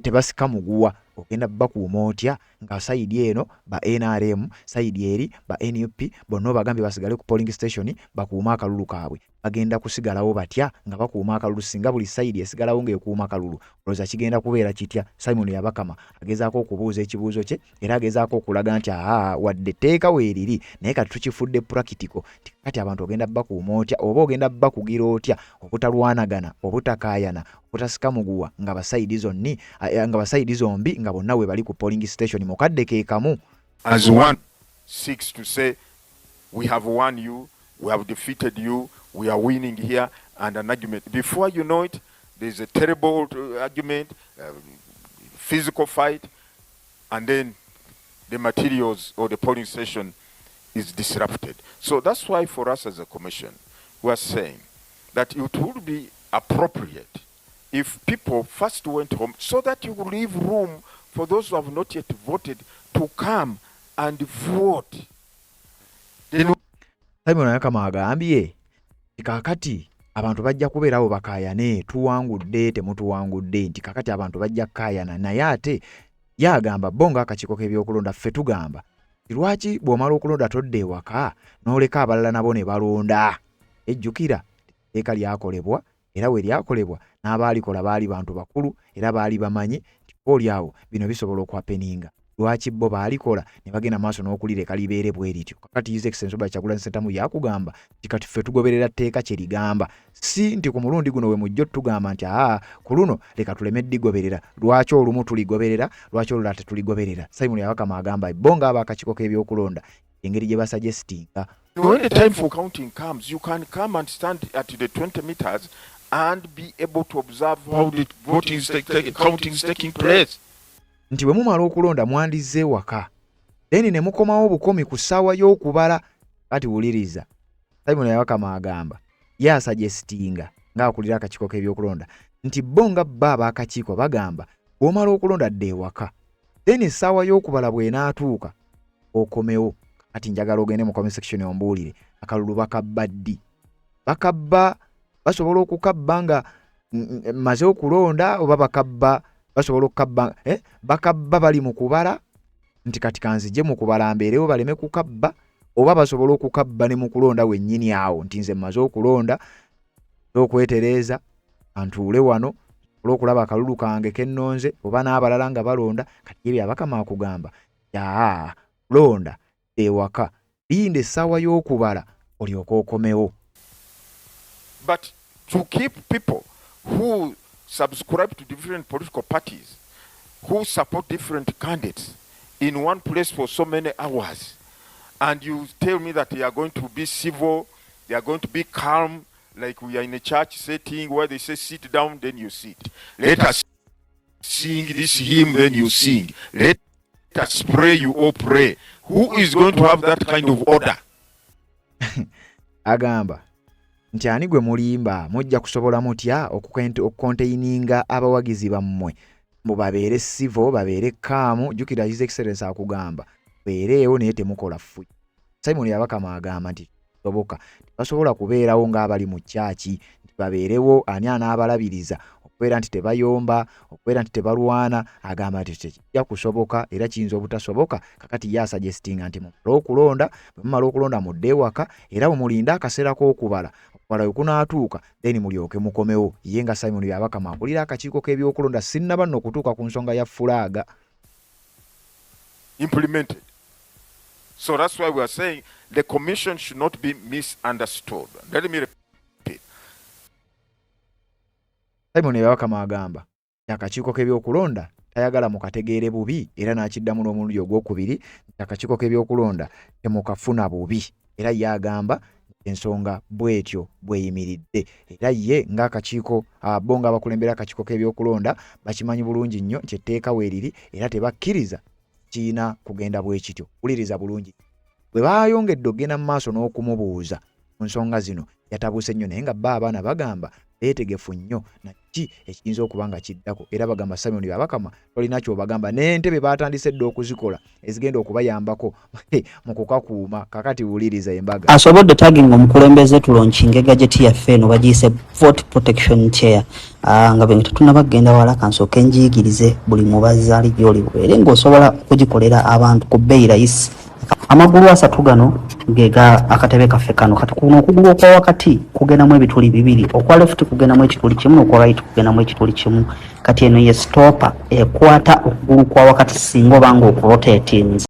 tebasika muguwa ogenda bakuuma otya nga sayidi eno ba NRM sayidi eri ba NUP bonna bagambye basigale ku polling station bakuuma akalulu kaabwe bagenda kusigalawo batya nga bakuuma akalulu singa buli sayidi esigalawo ng'ekuuma akalulu olowooza kigenda kubeera kitya? Simon Yabakama agezaako okubuuza ekibuuzo kye era agezaako okulaga nti wadde teeka weeriri naye kati tukifudde practical kati abantu ogenda bakuuma otya oba ogenda bakugira otya obutalwanagana obutakaayana obutasikamuguwa nga basayidi zombi nga bonna we bali ku polling station mukadde ke kamu. As one seeks to say, we have won you, we have defeated you, we are winning here, and an argument. Before you know it, there's a terrible argument, physical fight, and then the materials or the polling station is disrupted. So that's why for us as a commission, we are saying that it would be appropriate if people first went home so that you leave room for those who have not yet voted to come and vote. Simon Yabakama agambye kakati abantu bajja kubeerawo bakaayane tuwangudde temutuwangudde nti kakati abantu bajja kaayana naye ate yagamba bonga akakiiko k'ebyokulonda ffe tugamba lwaki bw'omala okulonda todde ewaka n'oleka abalala nabo ne balonda. Ejjukira etteeka lyakolebwa era we lyakolebwa n'abaalikola baali bantu bakulu era baali bamanyi nti olyawo bino bisobola okwapeninga. Lwaki bo baalikola ne bagenda maaso n'okulireka libeere bwe lityo. Kakati His Excellency Robert Kyagulanyi Ssentamu yakugamba nti kati ffe tugoberera tteeka kye ligamba si nti ku mulundi guno we mujjo tugamba nti ku luno leka tuleme ddigoberera lwaki olumu tuligoberera lwaki olulala tetuligoberera. Simon Yabakama agamba bonga ab'akakiiko k'ebyokulonda engeri gye basuggestinga. When the time for counting comes, you can come and stand at the 20 meters and be able to observe how the counting is taking place. Nti bwe mumala okulonda mwandizze waka then ne mukomawo bukomi ku ssaawa y'okubala. Kati wuliriza Simon Yabakama agamba yasuggestinga ng'akulira akakiiko k'ebyokulonda nti bonga baba akakiiko bagamba bw'omala okulonda dde ewaka then essaawa y'okubala bw'enaatuuka okomewo. Kati njagala ogende mu comment section ombuulire akalulu bakabba ddi bakabba basobola okukabba nga maze okulonda oba bakabba basobola okukabba bakabba bali mu kubala nti kati kanzije mu kubala mbeerewo baleme kukabba oba basobola okukabba ne mu kulonda wennyini awo nti nze maze okulonda okwetereeza antuule wano olw'okulaba akalulu kange kennonze oba n'abalala nga balonda. Kati ebyo Yabakama akugamba londa ewaka linda essaawa y'okubala olyoka okomewo. But to keep people who subscribe to different political parties, who support different candidates in one place for so many hours, and you tell me that they are going to be civil, they are going to be calm, like we are in a church setting where they say sit down, then you sit. Let us sing this hymn, then you sing. Let us pray, you all pray. Who is going to have that kind of order? Agamba nti ani gwe mulimba mujja kusobola mutya okukonteininga abawagizi bammwe mubabeere civil babeere kaamu. Jukira His Excellency akugamba beereewo naye temukola ffu. Simon Yabakama agamba nti soboka basobola kubeerawo ng'abali mu kyaki nti babeerewo ani anaabalabiriza okubeera nti tebayomba okubeera nti tebalwana. Agamba nti tekijja kusoboka era kiyinza obutasoboka. Kakati yasuggestinga nti mumala okulonda bwe mumala okulonda mudde ewaka era bwemulinda akaseera k'okubala okubala we kunaatuuka then mulyoke mukomewo. Ye nga Simon Yabakama akulira akakiiko k'ebyokulonda sinnaba nno okutuuka ku nsonga ya fulaaga implemented. So that's why we are saying the commission should not be misunderstood. Let me repeat. Simon Yabakama agamba akakiiko k'ebyokulonda tayagala mukategeere bubi era n'akiddamu n'omulundi ogwokubiri akakiiko k'ebyokulonda temukafuna bubi era yagamba ensonga bwetyo bweyimiridde era ye ng'akakiiko bonga abakulembera akakiiko k'ebyokulonda bakimanyi bulungi nnyo nti etteeka weeriri era tebakkiriza kiina kugenda bwe kityo. Wuliriza bulungi bwe baayongedde okgenda mu maaso n'okumubuuza ku nsonga zino yatabuse nnyo naye nga bba abaana bagamba beetegefu nnyo naki ekiyinza okuba nga kiddako era bagamba Simon Byabakama tolina kyobagamba n'entebe batandise dda okuzikola ezigenda okubayambako mu kukakuuma kakati wuliriza embaga asobodde tagging omukulembeze tulonkinga gajeti yaffe eno bagiyise vote protection chair nga bwe tetunabagenda wala kansooke njiyigirize buli mubazi ali gy'oli bubeere ng'osobola okugikolera abantu ku bbeeyi rayisi amagulu 3 gano gega akatebe kaffe kano kati kuno okugulu okwa wakati kugendamu ebituli 2 okwa left kugendamu ekituli kimu okwa right kugendamu ekituli kimu kati eno ye stopper ekwata okugulu kwa wakati singo bango okurotatinze